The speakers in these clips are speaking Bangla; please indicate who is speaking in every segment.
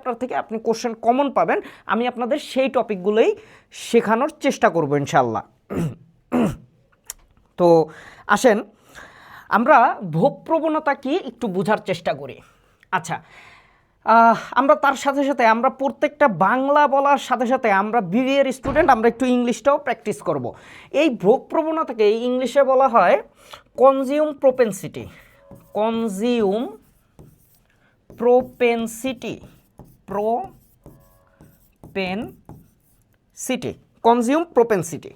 Speaker 1: চ্যাপ্টার থেকে আপনি কোশ্চেন কমন পাবেন। আমি আপনাদের সেই টপিকগুলোই শেখানোর চেষ্টা করব ইনশাআল্লাহ। তো আসেন আমরা ভোগ প্রবণতা কি একটু বোঝার চেষ্টা করি। আচ্ছা, আমরা তার সাথে সাথে আমরা প্রত্যেকটা বাংলা বলার সাথে সাথে আমরা বিবিএর স্টুডেন্ট, আমরা একটু ইংলিশটাও প্র্যাকটিস করব। এই ভোগ প্রবণতাকে ইংলিশে বলা হয় consume propensity. Consume propensity, propensity, consume propensity.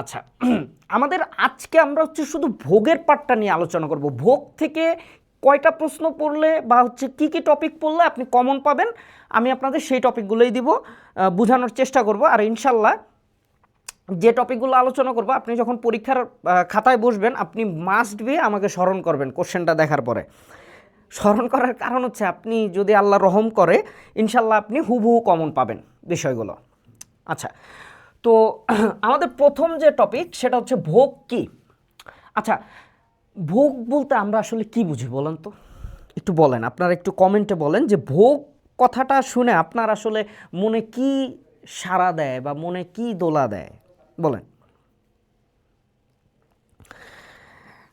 Speaker 1: আচ্ছা, আমাদের আজকে আমরা হচ্ছে শুধু ভোগের পার্টটা নিয়ে আলোচনা করব। ভোগ থেকে কয়টা প্রশ্ন পড়লে বা হচ্ছে কী কী টপিক পড়লে আপনি কমন পাবেন, আমি আপনাদের সেই টপিকগুলোই দিব, বোঝানোর চেষ্টা করব। আর ইনশাল্লাহ যে টপিকগুলো আলোচনা করব আপনি যখন পরীক্ষার খাতায় বসবেন আপনি মাস্ট বি আমাকে স্মরণ করবেন কোশ্চেনটা দেখার পরে। স্মরণ করার কারণ হচ্ছে আপনি যদি আল্লাহ রহম করে ইনশাল্লাহ আপনি হুবহু কমন পাবেন বিষয়গুলো। আচ্ছা, তো আমাদের প্রথম যে টপিক সেটা হচ্ছে ভোগ কি। আচ্ছা, ভোগ বলতে আমরা আসলে কি বুঝি বলেন তো, একটু বলেন, আপনারা একটু কমেন্টে বলেন যে ভোগ কথাটা শুনে আপনার আসলে মনে কি সাড়া দেয় বা মনে কি দোলা দেয়, বলেন।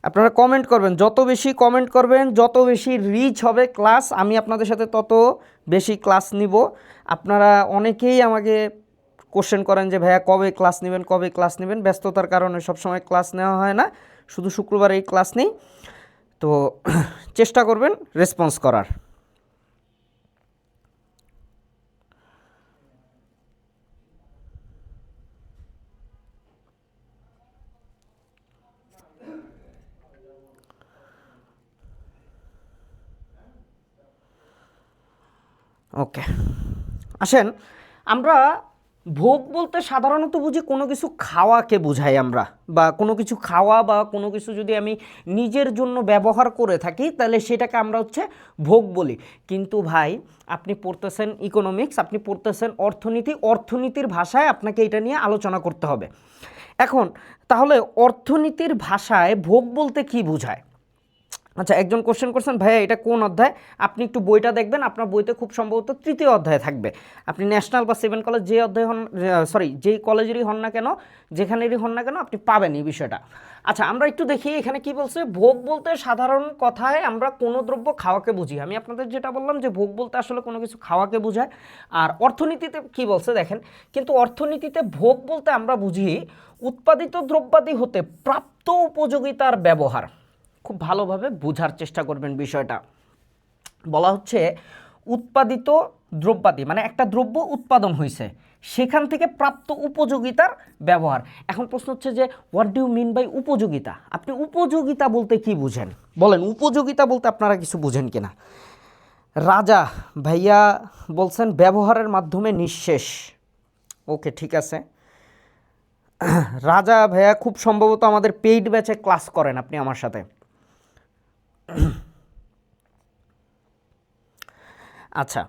Speaker 1: আপনারা কমেন্ট করবেন, যত বেশি কমেন্ট করবেন যত বেশি রিচ হবে ক্লাস, আমি আপনাদের সাথে তত বেশি ক্লাস নিব। আপনারা অনেকেই আমাকে কোশ্চেন করেন যে ভাইয়া কবে ক্লাস নেবেন, কবে ক্লাস নেবেন। ব্যস্ততার কারণে সবসময় ক্লাস নেওয়া হয় না, শুধু শুক্রবার এই ক্লাস নেই। তো চেষ্টা করবেন রেসপন্স করার। ওকে, আসেন আমরা ভোগ বলতে সাধারণত বুঝি কোনো কিছু খাওয়াকে বুঝাই আমরা, বা কোনো কিছু খাওয়া বা কোনো কিছু যদি আমি নিজের জন্য ব্যবহার করে থাকি তাহলে সেটাকে আমরা হচ্ছে ভোগ বলি। কিন্তু ভাই আপনি পড়তেছেন ইকোনমিক্স, আপনি পড়তেছেন অর্থনীতি, অর্থনীতির ভাষায় আপনাকে এটা নিয়ে আলোচনা করতে হবে। এখন তাহলে অর্থনীতির ভাষায় ভোগ বলতে কি বোঝায়? আচ্ছা, একজন কোশ্চেন করছেন ভাইয়া এটা কোন অধ্যায়, আপনি একটু বইটা দেখবেন, আপনার বইতে খুব সম্ভবত তৃতীয় অধ্যায়ে থাকবে। আপনি ন্যাশনাল বা 7 কলেজ যে অধ্যায় হন, সরি যেই কলেজেরই হন না কেন, যেখানেরই হন না কেন, আপনি পাবেন এই বিষয়টা। আচ্ছা, আমরা একটু দেখি এখানে কি বলছে। ভোগ বলতে সাধারণ কথায় আমরা কোনো দ্রব্য খাওয়াকে বুঝি। আমি আপনাদের যেটা বললাম যে ভোগ বলতে আসলে কোনো কিছু খাওয়াকে বোঝায়। আর অর্থনীতিতে কি বলছে দেখেন, কিন্তু অর্থনীতিতে ভোগ বলতে আমরা বুঝি উৎপাদিত দ্রব্যাদি হতে প্রাপ্ত উপযোগিতার ব্যবহার। খুব ভালোভাবে বোঝার চেষ্টা করবেন বিষয়টা। বলা হচ্ছে উৎপাদিত দ্রব্যাদি মানে একটা দ্রব্য উৎপাদন হয়েছে, সেখান থেকে প্রাপ্ত উপযোগিতার ব্যবহার। এখন প্রশ্ন হচ্ছে যে what do you mean by উপযোগিতা? আপনি উপযোগিতা বলতে কি বুঝেন বলেন, উপযোগিতা বলতে আপনারা কিছু বুঝেন কিনা? রাজা ভাইয়া বলছেন ব্যবহারের মাধ্যমে নিঃশেষ। ওকে, ঠিক আছে। রাজা ভাইয়া খুব সম্ভবত আমাদের পেইড ব্যাচে ক্লাস করেন আপনি আমার সাথে। আচ্ছা,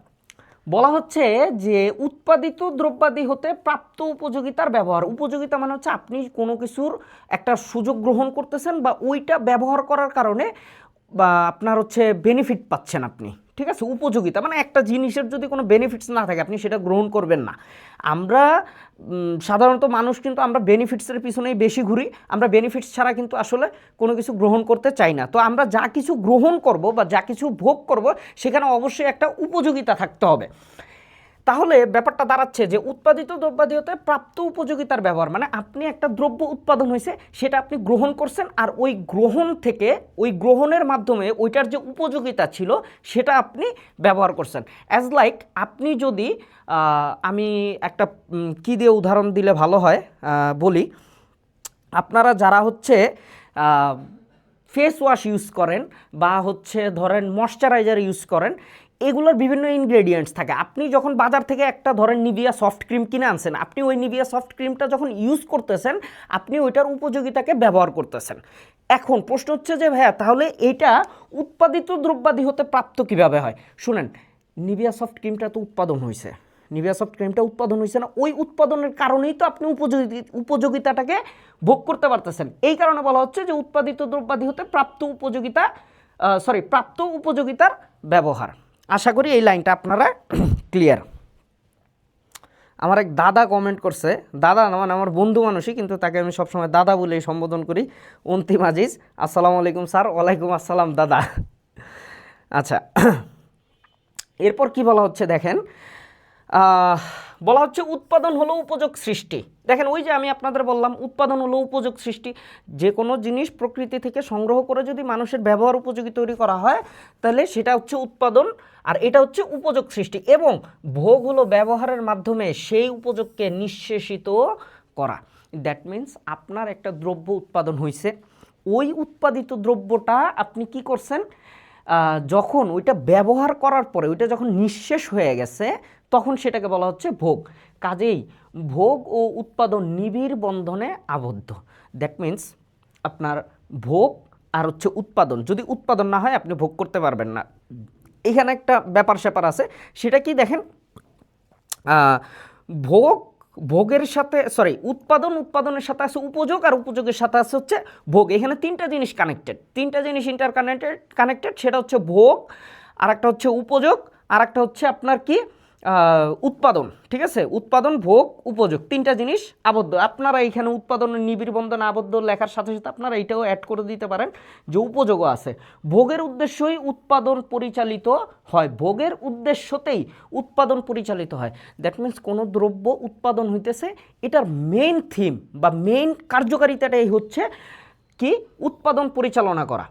Speaker 1: বলা হচ্ছে যে উৎপাদিত দ্রব্যাদি হতে প্রাপ্ত উপযোগিতার ব্যবহার। উপযোগিতা মানে হচ্ছে আপনি কোনো কিছুর একটা সুযোগ গ্রহণ করতেছেন বা ওইটা ব্যবহার করার কারণে বা আপনার হচ্ছে বেনিফিট পাচ্ছেন আপনি, ঠিক আছে। উপযোগিতা মানে একটা জিনিসের যদি কোনো বেনিফিটস না থাকে আপনি সেটা গ্রহণ করবেন না। আমরা সাধারণত মানুষ কিন্তু আমরা বেনিফিটসের পিছনেই বেশি ঘুরি, আমরা বেনিফিটস ছাড়া কিন্তু আসলে কোনো কিছু গ্রহণ করতে চাই না। তো আমরা যা কিছু গ্রহণ করব বা যা কিছু ভোগ করব সেখানে অবশ্যই একটা উপযোগিতা থাকতে হবে। তাহলে ব্যাপারটা দাঁড়াচ্ছে যে উৎপাদিত দ্রব্যাদি হতে প্রাপ্ত উপযোগিতার ব্যবহার মানে আপনি একটা দ্রব্য উৎপাদন হয়েছে সেটা আপনি গ্রহণ করছেন, আর ওই গ্রহণ থেকে ওই গ্রহণের মাধ্যমে ওইটার যে উপযোগিতা ছিল সেটা আপনি ব্যবহার করছেন। অ্যাজ লাইক আপনি যদি আমি একটা কী দিয়ে উদাহরণ দিলে ভালো হয় বলি, আপনারা যারা হচ্ছে ফেস ওয়াশ ইউজ করেন বা হচ্ছে ধরেন ময়শ্চারাইজার ইউজ করেন, এগুলোর বিভিন্ন ইনগ্রেডিয়েন্টস থাকে। আপনি যখন বাজার থেকে একটা ধরেন নিভিয়া সফট ক্রিম কিনে আনছেন, আপনি ওই নিভিয়া সফট ক্রিমটা যখন ইউজ করতেছেন আপনি ওইটার উপযোগিতাকে ব্যবহার করতেছেন। এখন প্রশ্ন হচ্ছে যে ভাইয়া তাহলে এইটা উৎপাদিত দ্রব্যাদি হতে প্রাপ্ত কিভাবে হয়? শুনেন, নিভিয়া সফট ক্রিমটা তো উৎপাদন হয়েছে, নিভিয়া সফট ক্রিমটা উৎপাদন হয়েছে না, ওই উৎপাদনের কারণেই তো আপনি উপযোগিতাটাকে ভোগ করতে পারতেছেন। এই কারণে বলা হচ্ছে যে উৎপাদিত দ্রব্যাদি হতে প্রাপ্ত উপযোগিতা প্রাপ্ত উপযোগিতার ব্যবহার। আশা করি এই লাইনটা আপনারা ক্লিয়ার। আমার এক দাদা কমেন্ট করছে, দাদা না মানে আমার বন্ধু মানুষই, কিন্তু তাকে আমি সবসময় দাদা বলেই সম্বোধন করি, অন্তিম আজিজ। আসসালামু আলাইকুম স্যার। ওয়ালাইকুম আসসালাম দাদা। আচ্ছা, এরপর কি বলা হচ্ছে দেখেন, বলা হচ্ছে উৎপাদন হলো উপযোগ সৃষ্টি। দেখেন ওই যে আমি আপনাদের বললাম উৎপাদন হলো উপযোগ সৃষ্টি, যে কোনো জিনিস প্রকৃতি থেকে সংগ্রহ করে যদি মানুষের ব্যবহার উপযোগী তৈরি করা হয় তাহলে সেটা হচ্ছে উৎপাদন, আর এটা হচ্ছে উপযোগ সৃষ্টি। এবং ভোগ হলো ব্যবহারের মাধ্যমে সেই উপযোগকে নিঃশেষিত করা। দ্যাট মিন্স আপনার একটা দ্রব্য উৎপাদন হয়েছে, ওই উৎপাদিত দ্রব্যটা আপনি কি করছেন, যখন ওইটা ব্যবহার করার পরে ওইটা যখন নিঃশেষ হয়ে গেছে তখন সেটাকে বলা হচ্ছে ভোগ। কাজেই ভোগ ও উৎপাদন নিবিড় বন্ধনে আবদ্ধ। দ্যাট মিন্স আপনার ভোগ আর হচ্ছে উৎপাদন, যদি উৎপাদন না হয় আপনি ভোগ করতে পারবেন না। এখানে একটা ব্যাপার স্যাপার আছে, সেটা কি দেখেন, ভোগ ভোগের সাথে উৎপাদনের সাথে আছে উপযোগ, আর উপযোগের সাথে আছে হচ্ছে ভোগ। এখানে তিনটা জিনিস কানেক্টেড, তিনটা জিনিস কানেক্টেড। সেটা হচ্ছে ভোগ, আর একটা হচ্ছে উপযোগ, আর একটা হচ্ছে আপনার কি উৎপাদন। ঠিক আছে, উৎপাদন, ভোগ, উপযোগ, তিনটা জিনিস আবদ্ধ। আপনারা এইখানে উৎপাদনের নিবিড় বন্ধনে আবদ্ধ লেখার সাথে সাথে আপনারা এইটাও অ্যাড করে দিতে পারেন যে উপযোগও আছে। ভোগের উদ্দেশ্যই উৎপাদন পরিচালিত হয়, ভোগের উদ্দেশ্যতেই উৎপাদন পরিচালিত হয়। দ্যাট মিন্স কোনো দ্রব্য উৎপাদন হইতেছে, এটার মেইন থিম বা মেইন কার্যকারিতাটাই হচ্ছে কি উৎপাদন পরিচালনা করা,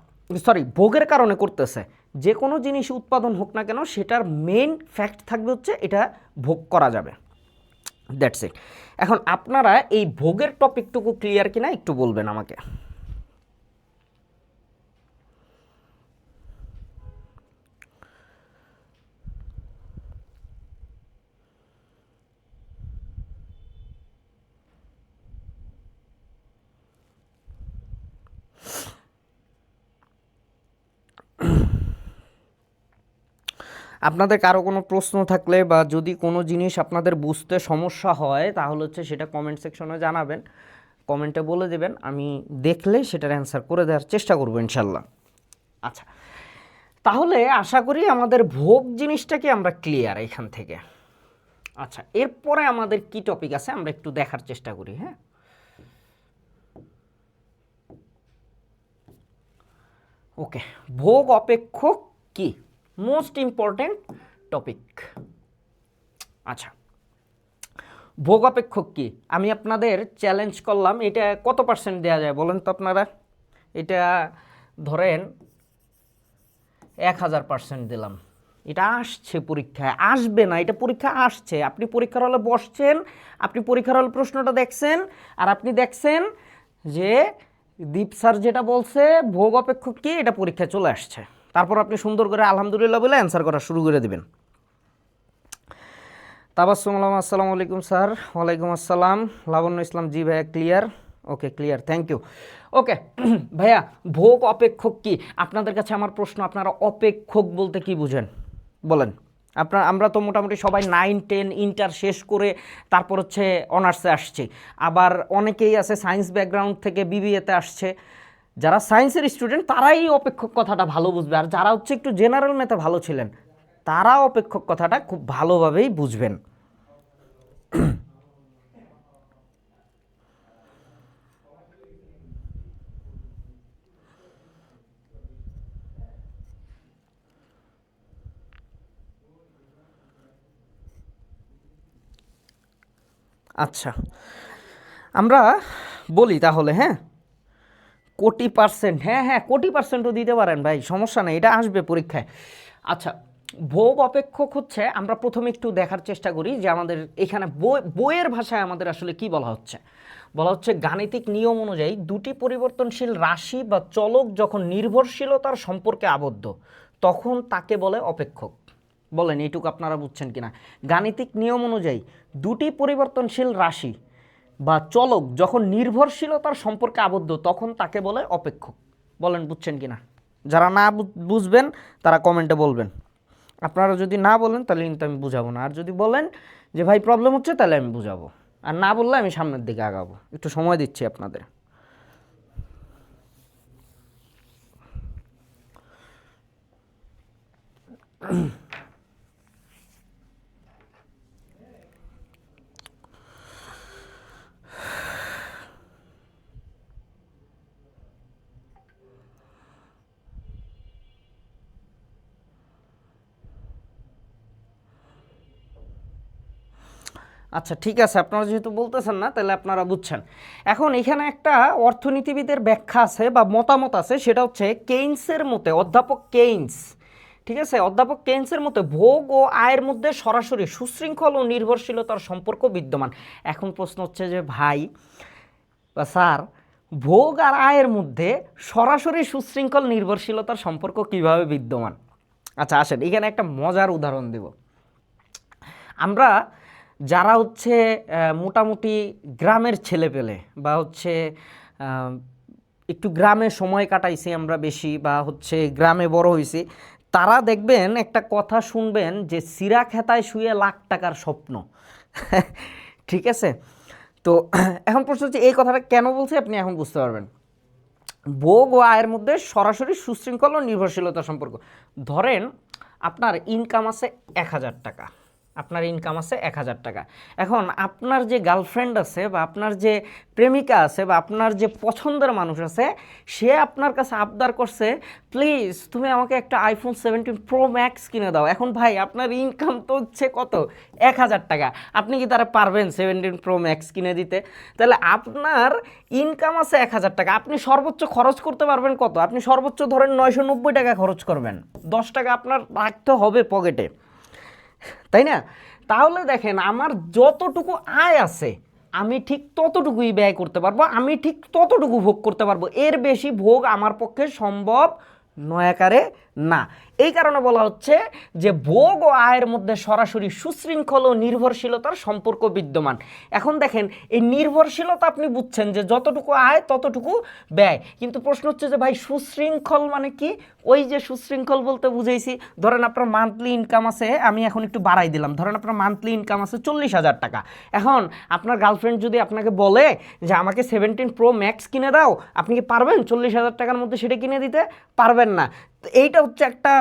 Speaker 1: ভোগের কারণে করতেছে। যে কোনো জিনিস উৎপাদন হোক না কেন সেটার মেইন ফ্যাক্ট থাকবে হচ্ছে এটা ভোগ করা যাবে। That's it. এখন আপনারা এই ভোগের টপিকটুকু ক্লিয়ার কিনা একটু বলবেন আমাকে। আপনাদের কারো কোনো প্রশ্ন থাকলে বা যদি কোনো জিনিস আপনাদের বুঝতে সমস্যা হয় তাহলে হচ্ছে সেটা কমেন্ট সেকশনে জানাবেন, কমেন্টে বলে দেবেন, আমি দেখলে সেটার অ্যান্সার করে দেওয়ার চেষ্টা করবো ইনশাল্লাহ। আচ্ছা, তাহলে আশা করি আমাদের ভোগ জিনিসটাকে আমরা ক্লিয়ার এখান থেকে। আচ্ছা, এরপরে আমাদের কি টপিক আছে আমরা একটু দেখার চেষ্টা করি। হ্যাঁ, ওকে, ভোগ অপেক্ষক কি, মোস্ট ইম্পর্টেন্ট টপিক। আচ্ছা, ভোগ অপেক্ষক কি আমি আপনাদের চ্যালেঞ্জ করলাম, এটা কত পার্সেন্ট দেওয়া যায় বলেন তো আপনারা? এটা ধরেন 1000% দিলাম। এটা আসছে পরীক্ষায়, আসবে না, এটা পরীক্ষা আসছে। আপনি পরীক্ষার হলে বসছেন, আপনি পরীক্ষার হলে প্রশ্নটা দেখছেন, আর আপনি দেখছেন যে দীপ স্যার যেটা বলছে ভোগ অপেক্ষক কি, এটা পরীক্ষায় চলে আসছে। তারপর আপনি সুন্দর করে আলহামদুলিল্লাহ বলে অ্যান্সার করা শুরু করে দেবেন। তাবাসসুম আলম, আসসালামু আলাইকুম স্যার। ওয়ালাইকুম আসসালাম। লাবণ্য ইসলাম, জি ভাইয়া clear. Okay, clear, thank you. Okay ভাইয়া, ভোগ অপেক্ষক কি, আপনাদের কাছে আমার প্রশ্ন, আপনারা অপেক্ষক বলতে কি বুঝেন বলেন? আমরা তো মোটামুটি সবাই 9, 10 ইন্টার শেষ করে তারপর হচ্ছে অনার্সে আসছি, আবার অনেকেই আছে সায়েন্স ব্যাকগ্রাউন্ড থেকে বিবিএতে আসছে। যারা সায়েন্সের স্টুডেন্ট তারাই অপেক্ষক কথাটা ভালো বুঝবে, আর যারা হচ্ছে একটু জেনারেল ম্যাথে ভালো ছিলেন তারা অপেক্ষক কথাটা খুব ভালোভাবেই বুঝবেন। আচ্ছা, আমরা বলি তাহলে। হ্যাঁ, কোটি পার্সেন্ট, হ্যাঁ কোটি পার্সেন্টও দিতে পারেন ভাই, সমস্যা নেই, এটা আসবে পরীক্ষায়। আচ্ছা, ভোগ অপেক্ষক হচ্ছে, আমরা প্রথমে একটু দেখার চেষ্টা করি যে আমাদের এখানে বইয়ের ভাষায় আমাদের আসলে কি বলা হচ্ছে। বলা হচ্ছে গাণিতিক নিয়ম অনুযায়ী দুটি পরিবর্তনশীল রাশি বা চলক যখন নির্ভরশীলতার সম্পর্কে আবদ্ধ তখন তাকে বলে অপেক্ষক। বলেন এইটুকু আপনারা বুঝছেন কিনা? গাণিতিক নিয়ম অনুযায়ী দুটি পরিবর্তনশীল রাশি বা চলক যখন নির্ভরশীলতার সম্পর্কে আবদ্ধ তখন তাকে বলে অপেক্ষক। বলেন বুঝছেন কিনা? যারা না বুঝবেন তারা কমেন্টে বলবেন। আপনারা যদি না বলেন তাহলে কিন্তু আমি বুঝাবো না, আর যদি বলেন যে ভাই প্রবলেম হচ্ছে তাহলে আমি বুঝাবো, আর না বললে আমি সামনের দিকে আগাবো। একটু সময় দিচ্ছি আপনাদের। আচ্ছা ঠিক আছে, আপনারা যেহেতু বলতেছেন না তাহলে আপনারা বুঝছেন। এখন এখানে একটা অর্থনীতিবিদের ব্যাখ্যা আছে বা মতামত আছে, সেটা হচ্ছে কেইন্সের মতে, অধ্যাপক কেইন্স, ঠিক আছে, অধ্যাপক কেইন্সের মতে ভোগ ও আয়ের মধ্যে সরাসরি সুশৃঙ্খল ও নির্ভরশীলতার সম্পর্ক বিদ্যমান। এখন প্রশ্ন হচ্ছে যে ভাই বা স্যার, ভোগ আর আয়ের মধ্যে সরাসরি সুশৃঙ্খল নির্ভরশীলতার সম্পর্ক কিভাবে বিদ্যমান? আচ্ছা আসেন এখানে একটা মজার উদাহরণ দেব। আমরা যারা হচ্ছে মোটামুটি গ্রামের ছেলেপেলে বা হচ্ছে আহ, একটু গ্রামে সময় কাটাইছি আমরা বেশি, বা হচ্ছে গ্রামে বড় হয়েছি, তারা দেখবেন একটা কথা শুনবেন যে সিরা খেতায় শুয়ে লাখ টাকার স্বপ্ন। ঠিক আছে, তো এখন প্রশ্ন হচ্ছে এই কথাটা কেন বলছি আপনি এখন বুঝতে পারবেন। ভোগ ও আয়ের মধ্যে সরাসরি সুশৃঙ্খল ও নির্ভরশীলতা সম্পর্ক। ধরেন আপনার ইনকাম আছে ১,০০০ টাকা, আপনার ইনকাম আছে ১,০০০ টাকা। এখন আপনার যে গার্লফ্রেন্ড আছে বা আপনার যে প্রেমিকা আছে বা আপনার যে পছন্দের মানুষ আছে, সে আপনার কাছে আবদার করছে, প্লিজ তুমি আমাকে একটা আইফোন 17 প্রো ম্যাক্স কিনে দাও। এখন ভাই আপনার ইনকাম তো হচ্ছে কত, ১,০০০ টাকা। আপনি কি তারা পারবেন 17 প্রো ম্যাক্স কিনে দিতে? তাহলে আপনার ইনকাম আছে ১,০০০ টাকা, আপনি সর্বোচ্চ খরচ করতে পারবেন কত? আপনি সর্বোচ্চ ধরেন ৯৯০ টাকা খরচ করবেন, ১০ টাকা আপনার রাখতে হবে পকেটে, তাই না? তাহলে দেখেন আমার যতটুকু আয় আছে আমি ঠিক ততটুকুই ব্যয় করতে পারবো, আমি ঠিক ততটুকু ভোগ করতে পারবো, এর বেশি ভোগ আমার পক্ষে সম্ভব নয়াকারে না। এই কারণে বলা হচ্ছে যে ভোগ ও আয়ের মধ্যে সরাসরি সুশৃঙ্খল ও নির্ভরশীলতার সম্পর্ক বিদ্যমান। এখন দেখেন এই নির্ভরশীলতা আপনি বুঝছেন যে যতটুকু আয় ততটুকু ব্যয়, কিন্তু প্রশ্ন হচ্ছে যে ভাই সুশৃঙ্খল মানে কি? ওই যে সুশৃঙ্খল বলতে বুঝেছি, ধরেন আপনার মান্থলি ইনকাম আছে, আমি এখন একটু বাড়াই দিলাম, ধরেন আপনার মান্থলি ইনকাম আছে ৪০,০০০ টাকা। এখন আপনার গার্লফ্রেন্ড যদি আপনাকে বলে যে আমাকে 17 প্রো ম্যাক্স কিনে দাও, আপনি কি পারবেন ৪০,০০০ টাকার মধ্যে সেটা কিনে দিতে? পারবেন না। এইটা হচ্ছে একটা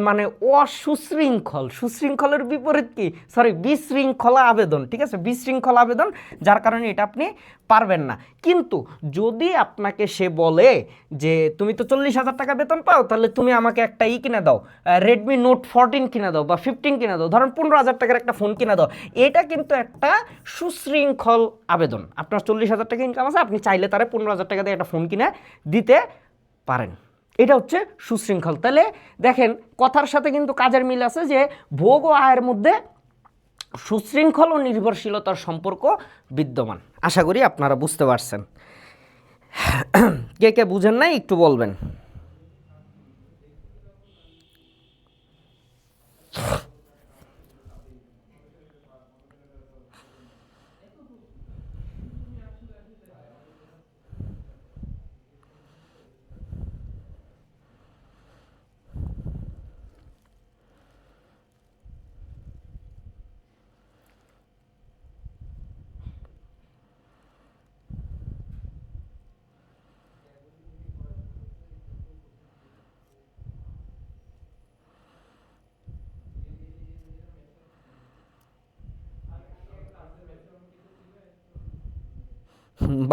Speaker 1: মানে অসুশৃঙ্খল, সুশৃঙ্খলের বিপরীত কি, সরি বিশৃঙ্খলা আবেদন, ঠিক আছে, বিশৃঙ্খলা আবেদন, যার কারণে এটা আপনি পারবেন না। কিন্তু যদি আপনাকে সে বলে যে তুমি তো ৪০,০০০ টাকা বেতন পাও, তাহলে তুমি আমাকে একটা কিনে দাও, রেডমি নোট 14 কিনে দাও বা 15 কিনে দাও, ধরেন ১৫,০০০ টাকার একটা ফোন কিনে দাও, এটা কিন্তু একটা সুশৃঙ্খল আবেদন। আপনার ৪০,০০০ টাকা ইনকাম আছে, আপনি চাইলে তারা ১৫,০০০ টাকা দিয়ে একটা ফোন কিনে দিতে পারেন, এটা হচ্ছে সুশৃঙ্খল। তাহলে দেখেন কথার সাথে কিন্তু কাজের মিল আছে যে ভোগ ও আয়ের মধ্যে সুশৃঙ্খল ও নির্ভরশীলতার সম্পর্ক বিদ্যমান। আশা করি আপনারা বুঝতে পারছেন। কে কে বুঝেন নাই একটু বলবেন।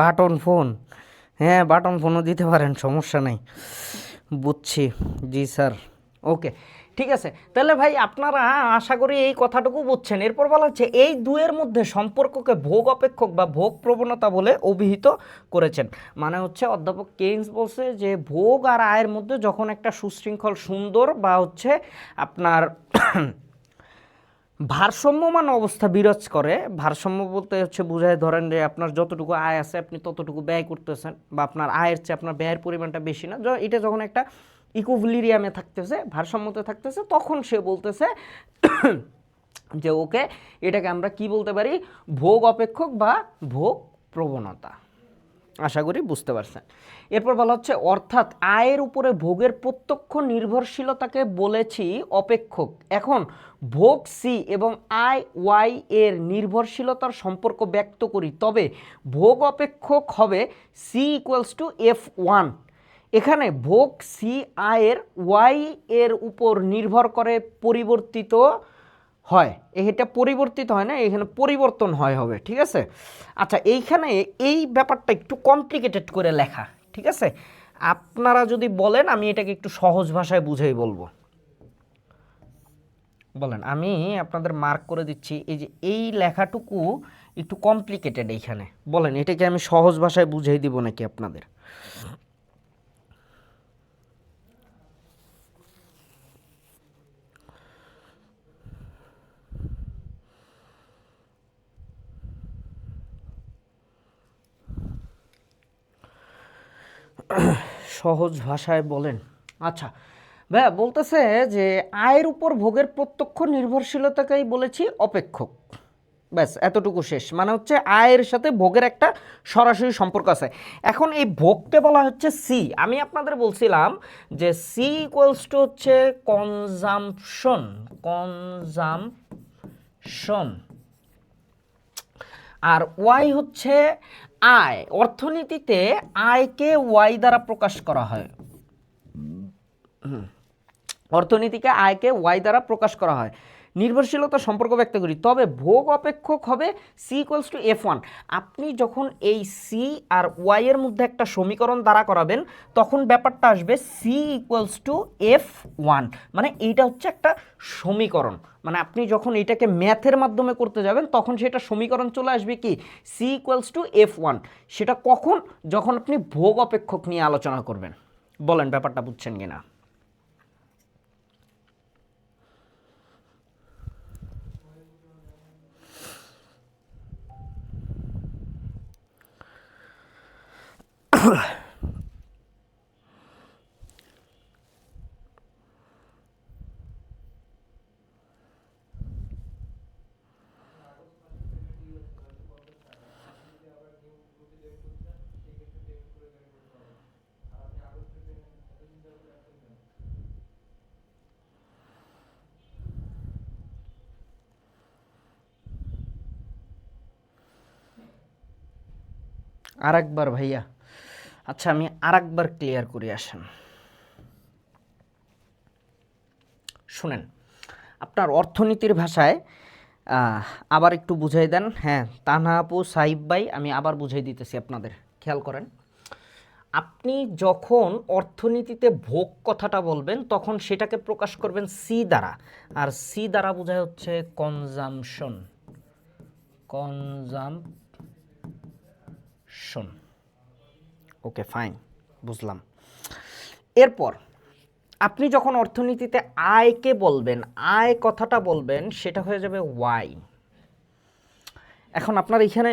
Speaker 1: বাটন ফোন, হ্যাঁ বাটন ফোনও দিতে পারেন, সমস্যা নেই, বুঝছি, জি স্যার, ওকে ঠিক আছে। তাহলে ভাই আপনারা আশা করি এই কথাটুকু বুঝছেন। এরপর বলা হচ্ছে এই দুয়ের মধ্যে সম্পর্ককে ভোগ অপেক্ষক বা ভোগ প্রবণতা বলে অভিহিত করেছেন। মানে হচ্ছে অধ্যাপক কেইন্স বলছে যে ভোগ আর আয়ের মধ্যে যখন একটা সুশৃঙ্খল সুন্দর বা হচ্ছে আপনার ভারসাম্যমান অবস্থা বিরাজ করে, ভারসাম্য বলতে হচ্ছে বোঝায় ধরেন যে আপনার যতটুকু আয় আছে আপনি ততটুকু ব্যয় করতেছেন, বা আপনার আয়ের চেয়ে আপনার ব্যয়ের পরিমাণটা বেশি না, এটা যখন একটা ইকুইলিব্রিয়ামে থাকতেছে, ভারসাম্যতে থাকতেছে, তখন সে বলতেছে যে ওকে এটাকে আমরা কি বলতে পারি, ভোগ অপেক্ষক বা ভোগ প্রবণতা। আশা করি বুঝতে পারছেন। এরপর বলা হচ্ছে অর্থাৎ আয়ের উপরে ভোগের প্রত্যক্ষ নির্ভরশীলতাকে বলেছি অপেক্ষক। এখন ভোগ সি এবং আয় ওয়াই এর নির্ভরশীলতার সম্পর্ক ব্যক্ত করি, তবে ভোগ অপেক্ষক হবে সি ইকুয়ালস টু F1। এখানে ভোগ সি আয়ের ওয়াই এর উপর নির্ভর করে পরিবর্তিত হয়, এটা পরিবর্তিত হয় না, এখানে পরিবর্তন হয় হবে, ঠিক আছে। আচ্ছা এইখানে এই ব্যাপারটা একটু কমপ্লিকেটেড করে লেখা, ঠিক আছে, আপনারা যদি বলেন আমি এটাকে একটু সহজ ভাষায় বুঝেই বলবো। বলেন, আমি আপনাদের মার্ক করে দিচ্ছি। এই যে এই লেখাটুকু একটু কমপ্লিকেটেড এইখানে, বলেন এটাকে আমি সহজ ভাষায় বুঝিয়ে দিব নাকি আপনাদের? সহজ ভাষায় বলেন। আচ্ছা ভাইয়া বলতেছে যে আয়ের উপর ভোগের প্রত্যক্ষ নির্ভরশীলতাকেই বলেছি অপেক্ষক। ব্যাস এতটুকু শেষ। মানে হচ্ছে আয়ের সাথে ভোগের একটা সরাসরি সম্পর্ক আছে। এখন এই ভোগকে বলা হচ্ছে সি। আমি আপনাদের বলছিলাম যে সি ইকুয়ালস টু হচ্ছে কনজাম্পশন, কনজাম্পশন, আর ওয়াই হচ্ছে আয়। অর্থনীতিতে আয়কে ওয়াই দ্বারা প্রকাশ করা হয়। অর্থনীতিকে আয়কে ওয়াই দ্বারা প্রকাশ করা হয়। নির্ভরশীলতা সম্পর্ক ব্যক্ত করি, তবে ভোগ অপেক্ষক হবে C equals to F one. আপনি যখন এই সি আর ওয়াই এর মধ্যে একটা সমীকরণ দ্বারা করাবেন তখন ব্যাপারটা আসবে C equals to F one. মানে এইটা হচ্ছে একটা সমীকরণ। মানে আপনি যখন এটাকে ম্যাথের মাধ্যমে করতে যাবেন তখন সেটা সমীকরণ চলে আসবে কি C equals to F one. সেটা কখন? যখন আপনি ভোগ অপেক্ষক নিয়ে আলোচনা করবেন। বলেন ব্যাপারটা বুঝছেন কিনা? আরেকবার ভাইয়া, আচ্ছা আমি আরেকবার ক্লিয়ার করে আসেন। শুনেন, আপনার অর্থনীতির ভাষায় আবার একটু বুঝাই দেন। হ্যাঁ তানহা আপু, সাহিব ভাই, আমি আবার বুঝাই দিতেছি আপনাদের, খেয়াল করেন। আপনি যখন অর্থনীতিতে ভোগ কথাটা বলবেন তখন সেটাকে প্রকাশ করবেন সি দ্বারা, আর সি দ্বারা বোঝায় হচ্ছে কনজাম্পশন, কনজাম্পশন। ওকে ফাইন, বুঝলাম। এরপর আপনি যখন অর্থনীতিতে আয়কে বলবেন, আয় কথাটা বলবেন, সেটা হয়ে যাবে ওয়াই। এখন আপনার এখানে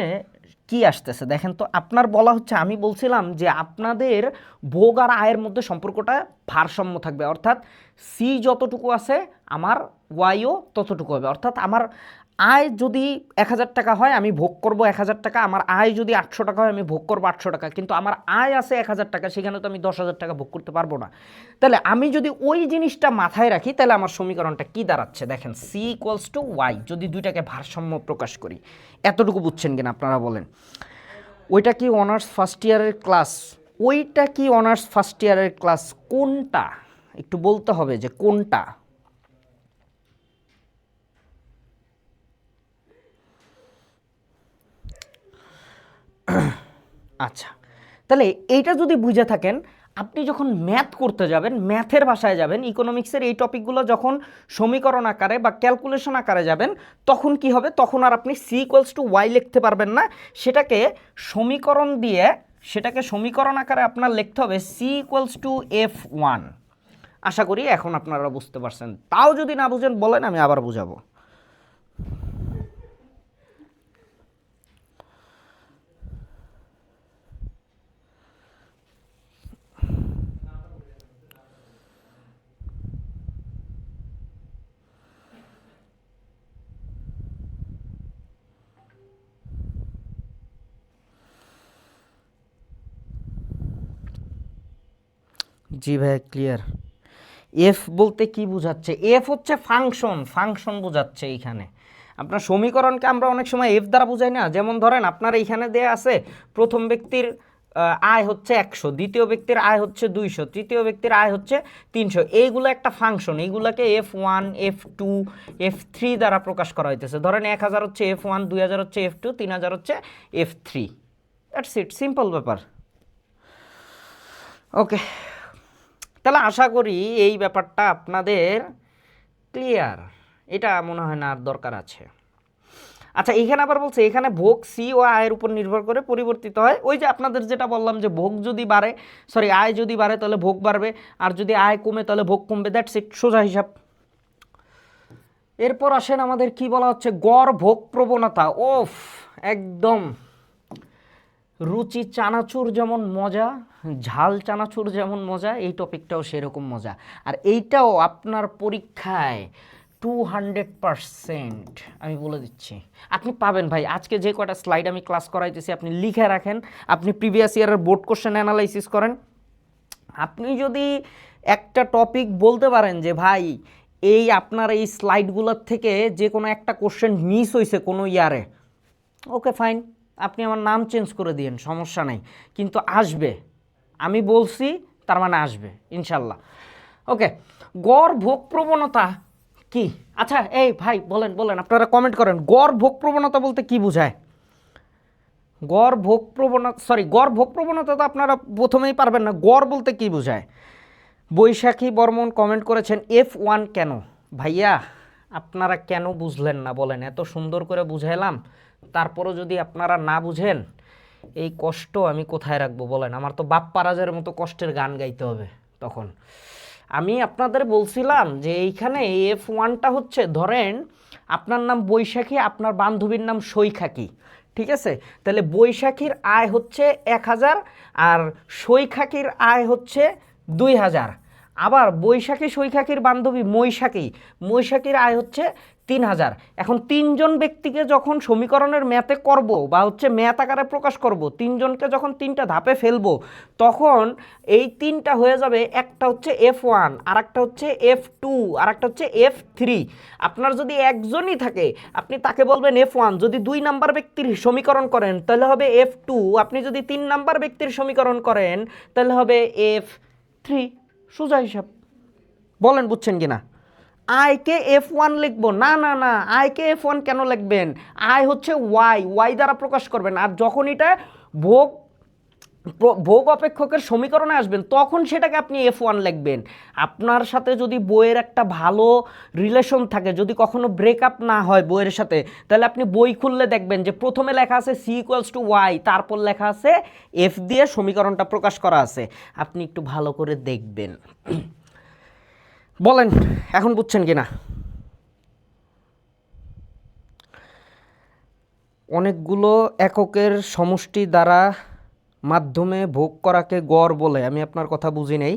Speaker 1: কি আসতেছে দেখেন তো। আপনার বলা হচ্ছে, আমি বলছিলাম যে আপনাদের ভোগ আর আয়ের মধ্যে সম্পর্কটা ভারসাম্য থাকবে, অর্থাৎ সি যতটুকু আছে আমার ওয়াইও ততটুকু হবে। অর্থাৎ আমার আয় যদি 1000 টাকা হয় আমি ভোগ করব 1000 টাকা, আমার আয় যদি 800 টাকা হয় আমি ভোগ করবো 800 টাকা। কিন্তু আমার আয় আছে 1000 টাকা, সেখানে তো আমি 10,000 টাকা ভোগ করতে পারবো না। তাহলে আমি যদি ওই জিনিসটা মাথায় রাখি তাহলে আমার সমীকরণটা কি দাঁড়াচ্ছে দেখেন, সি ইকুয়ালস টু ওয়াই, যদি দুইটাকে ভারসাম্য প্রকাশ করি। এতটুকু বুঝছেন কিনা আপনারা বলেন? ওইটা কি অনার্স ফার্স্ট ইয়ারের ক্লাস? ওইটা কি অনার্স ফার্স্ট ইয়ারের ক্লাস? কোনটা একটু বলতে হবে যে কোনটা। আচ্ছা, তাহলে এইটা যদি বুঝে থাকেন, আপনি যখন ম্যাথ করতে যাবেন, ম্যাথের ভাষায় যাবেন, ইকোনমিক্সের এই টপিকগুলো যখন সমীকরণ আকারে বা ক্যালকুলেশন আকারে যাবেন, তখন কি হবে? তখন আর আপনি সি ইকুয়ালস টু ওয়াই লিখতে পারবেন না। সেটাকে সমীকরণ দিয়ে, সেটাকে সমীকরণ আকারে আপনার লিখতে হবে C equals to F one. আশা করি এখন আপনারা বুঝতে পারছেন। তাও যদি না বুঝেন বলেন, আমি আবার বুঝাবো। জি ভাই ক্লিয়ার। এফ বলতে কি বোঝাচ্ছে? এফ হচ্ছে ফাংশন, ফাংশন বোঝাচ্ছে এইখানে। আপনার সমীকরণকে আমরা অনেক সময় এফ দ্বারা বোঝাই না। যেমন ধরেন আপনার এইখানে দেয়া আছে প্রথম ব্যক্তির আয় হচ্ছে 100, দ্বিতীয় ব্যক্তির আয় হচ্ছে 200, তৃতীয় ব্যক্তির আয় হচ্ছে 300। এইগুলো একটা ফাংশন, এইগুলোকে F1, F2, F3 দ্বারা প্রকাশ করা হইতেছে। ধরেন 1000 হচ্ছে F1, 2000 হচ্ছে F2, 3000 হচ্ছে F3। দ্যাটস ইট, সিম্পল ব্যাপার। ওকে, তাহলে আশা করি এই ব্যাপারটা আপনাদের ক্লিয়ার। এটা মনে হয় না আর দরকার আছে। আচ্ছা, এখানে আবার বলছে এখানে ভোগ সি ও আয়ের উপর নির্ভর করে পরিবর্তিত হয়। ওই যে আপনাদের যেটা বললাম যে ভোগ যদি বাড়ে, সরি আয় যদি বাড়ে তাহলে ভোগ বাড়বে, আর যদি আয় কমে তাহলে ভোগ কমবে। দ্যাটস ইট, সোজা হিসাব। এরপর আসেন আমাদের কি বলা হচ্ছে, গড় ভোগ প্রবণতা। ওফ, একদম রুচি চানাচুর যেমন মজা, ঝাল চানাচুর যেমন মজা, এই টপিকটাও সেরকম মজা। আর এইটাও আপনার পরীক্ষায় 200% আমি বলে দিচ্ছি আপনি পাবেন ভাই। আজকে যে কয়টা স্লাইড আমি ক্লাস করাইতেছি আপনি লিখে রাখেন, আপনি প্রিভিয়াস ইয়ারের বোর্ড কোশ্চেন অ্যানালাইসিস করেন। আপনি যদি একটা টপিক বলতে পারেন যে ভাই এই আপনার এই স্লাইডগুলোর থেকে যে কোনো একটা কোশ্চেন মিস হয়েছে কোনো ইয়ারে, ওকে ফাইন, আপনি আমার নাম চেঞ্জ করে দিন, সমস্যা নেই, কিন্তু আসবে। আমি বলছি তার মানে আসবে ইনশাল্লাহ। ওকে, গড় ভোগ প্রবণতা কি? আচ্ছা এই ভাই বলেন বলেন, আপনারা কমেন্ট করেন, গড় ভোগ প্রবণতা বলতে কি বোঝায়? গড় ভোগ প্রবণতা, সরি গড় ভোগ প্রবণতা তো আপনারা প্রথমেই পারবেন না, গড় বলতে কি বোঝায়? বৈশাখী বর্মন কমেন্ট করেছেন F1 কেন? ভাইয়া আপনারা কেন বুঝলেন না বলেন? এত সুন্দর করে বুঝাইলাম, তারপরও যদি আপনারা না বুঝেন, এই কষ্ট আমি কোথায় রাখবো বলেন? আমার তো বাপ পারাজের মতো কষ্টের গান গাইতে হবে তখন। আমি আপনাদের বলছিলাম যে এইখানে F1টা হচ্ছে, ধরেন আপনার নাম বৈশাখী, আপনার বান্ধবীর নাম সৈখাকি, ঠিক আছে? তাহলে বৈশাখীর আয় হচ্ছে 1000 আর সৈখাকির আয় হচ্ছে 2000। আবার বৈশাখী সৈখাকির বান্ধবী মৈশাখীর আয় হচ্ছে 3000। এখন তিনজন ব্যক্তিকে যখন সমীকরণের ম্যাথে করব বা হচ্ছে ম্যাথ আকারে প্রকাশ করব, তিনজনকে যখন তিনটা ধাপে ফেলবো, তখন এই তিনটা হয়ে যাবে, একটা হচ্ছে F1, আর একটা হচ্ছে F2, আর একটা হচ্ছে F3। আপনার যদি একজনই থাকে আপনি তাকে বলবেন F1, যদি 2 নাম্বার ব্যক্তির সমীকরণ করেন তাহলে হবে F2, আপনি যদি 3 নাম্বার ব্যক্তির সমীকরণ করেন তাহলে হবে F3, সোজা হিসাব। বলেন বুঝছেন কিনা? আয়কে F1 লিখবো না, না না, আয়কে F1 কেন লিখবেন? আয় হচ্ছে ওয়াই দ্বারা প্রকাশ করবেন, আর যখন এটা ভোগ ভোগ অপেক্ষকের সমীকরণে আসবেন তখন সেটাকে আপনি F1 লিখবেন। আপনার সাথে যদি বইয়ের একটা ভালো রিলেশন থাকে, যদি কখনো ব্রেকআপ না হয় বইয়ের সাথে, তাহলে আপনি বই খুললে দেখবেন যে প্রথমে লেখা আছে C=Y, তারপর লেখা আছে F দিয়ে সমীকরণটা প্রকাশ করা আছে। আপনি একটু ভালো করে দেখবেন। বলেন এখন বুঝছেন কিনা? অনেকগুলো এককের সমষ্টি দ্বারা মাধ্যমে ভোগ করাকে গড় বলে। আমি আপনার কথা বুঝি নেই।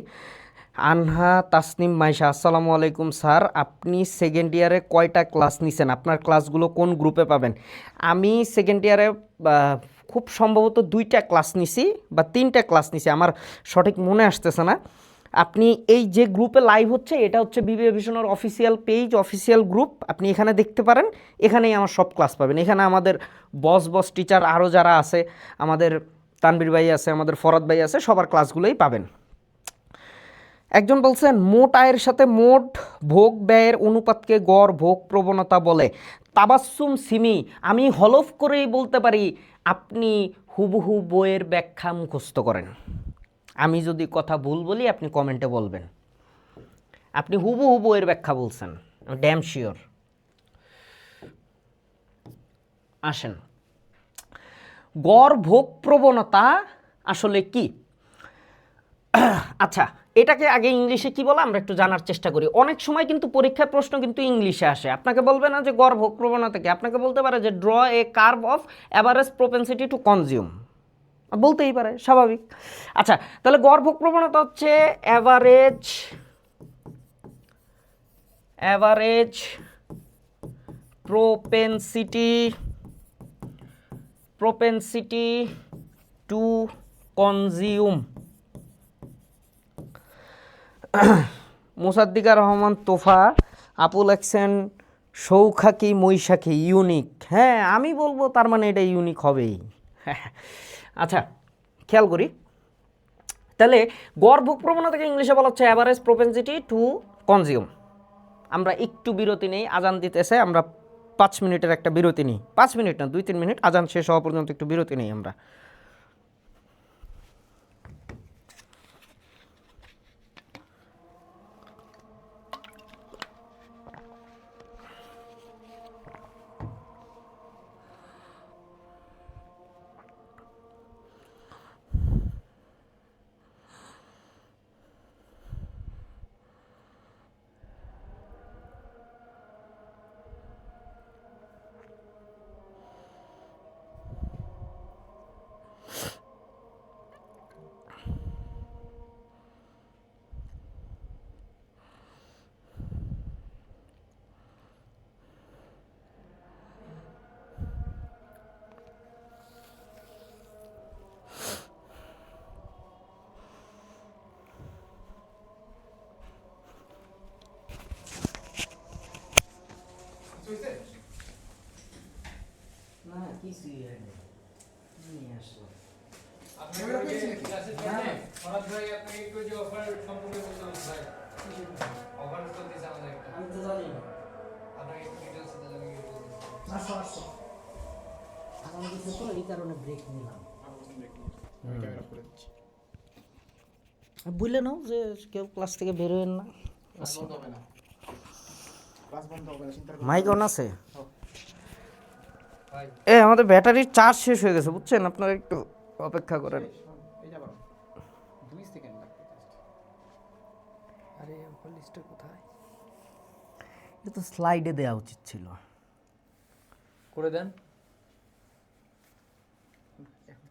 Speaker 1: আনহা তাসনিম মাইশা, আসসালামু আলাইকুম স্যার, আপনি সেকেন্ড ইয়ারে কয়টা ক্লাস নিছেন? আপনার ক্লাসগুলো কোন গ্রুপে পাবেন? আমি সেকেন্ড ইয়ারে খুব সম্ভবত 2টা ক্লাস নিছি বা 3টা ক্লাস নিছি, আমার সঠিক মনে আসতেছে না। আপনি এই যে গ্রুপে লাইভ হচ্ছে, এটা হচ্ছে বিবিএ ভিশনের অফিসিয়াল পেজ, অফিসিয়াল গ্রুপ, আপনি এখানে দেখতে পারেন। এখানেই আমার সব ক্লাস পাবেন। এখানে আমাদের বস টিচার আরও যারা আছে, আমাদের তানবীর ভাই আছে, আমাদের ফরাদ ভাই আছে, সবার ক্লাসগুলোই পাবেন। একজন বলছেন মোট আয়ের সাথে মোট ভোগ ব্যয়ের অনুপাতকে গড় ভোগ প্রবণতা বলে। তাবাসসুম সিমি, আমি হলফ করেই বলতে পারি আপনি হুবহু বইয়ের ব্যাখ্যা মুখস্থ করেন। আমি যদি কথা ভুল বলি আপনি কমেন্টে বলবেন। আপনি হুবহু বইয়ের ব্যাখ্যা বলছেন, ড্যাম শিওর। আসেন, গড় ভোগ প্রবণতা আসলে কি? আচ্ছা, এটাকে আগে ইংলিশে কি বলে আমরা একটু জানার চেষ্টা করি। অনেক সময় কিন্তু পরীক্ষার প্রশ্ন কিন্তু ইংলিশে আসে। আপনাকে বলবে না যে গড় ভোগ প্রবণতা কি, আপনাকে বলতে পারে যে draw a curve of average propensity to consume, বলতেই পারে, স্বাভাবিক। আচ্ছা, তাহলে গড় ভোগ প্রবণতা হচ্ছে average propensity to consume. Musaddika Rahman Tofa আপু লেখছেন সৌখাকি মৈশাখী ইউনিক। হ্যাঁ, আমি বলবো তার মানে এটা ইউনিক হবেই। আচ্ছা, খেয়াল করি তাহলে গড় ভোগ প্রবণতাকে ইংলিশে বলা হচ্ছে অ্যাভারেজ প্রোপেন্সিটি টু কনজিউম। আমরা একটু বিরতি নেই, আজান দিতেছে, আমরা 5 মিনিটের একটা বিরতি নিই। 5 মিনিট না, 2-3 মিনিট, আজান শেষ হওয়া পর্যন্ত একটু বিরতি নেই আমরা। এই কারণে ব্রেক নিলাম। বললে নাও যে কেউ ক্লাস থেকে বেরোয়েন না। মাইক অন আছে? আমাদের ব্যাটারির চার্জ শেষ হয়ে গেছে বুঝছেন, আপনারা একটু অপেক্ষা করেন। আরে লিস্টটা কোথায়? এটা তো স্লাইডে দেওয়া উচিত ছিল।
Speaker 2: করে দেন।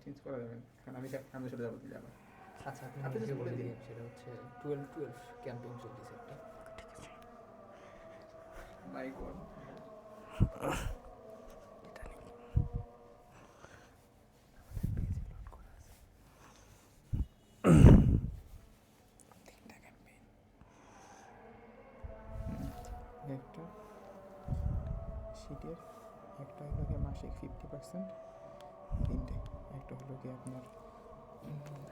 Speaker 3: চেঞ্জ করা যাবে, কারণ আমি সাথে যাবো দিলে আবার।
Speaker 2: আচ্ছা আপনি যে বলে দিন, সেটা হচ্ছে 12 ক্যাম্পেইন চলতেছে একটা।
Speaker 3: Mic on. একটা শীটের একটা হলো গিয়ে মাসিক 50%, তিনটে। একটা হলো গিয়ে আপনার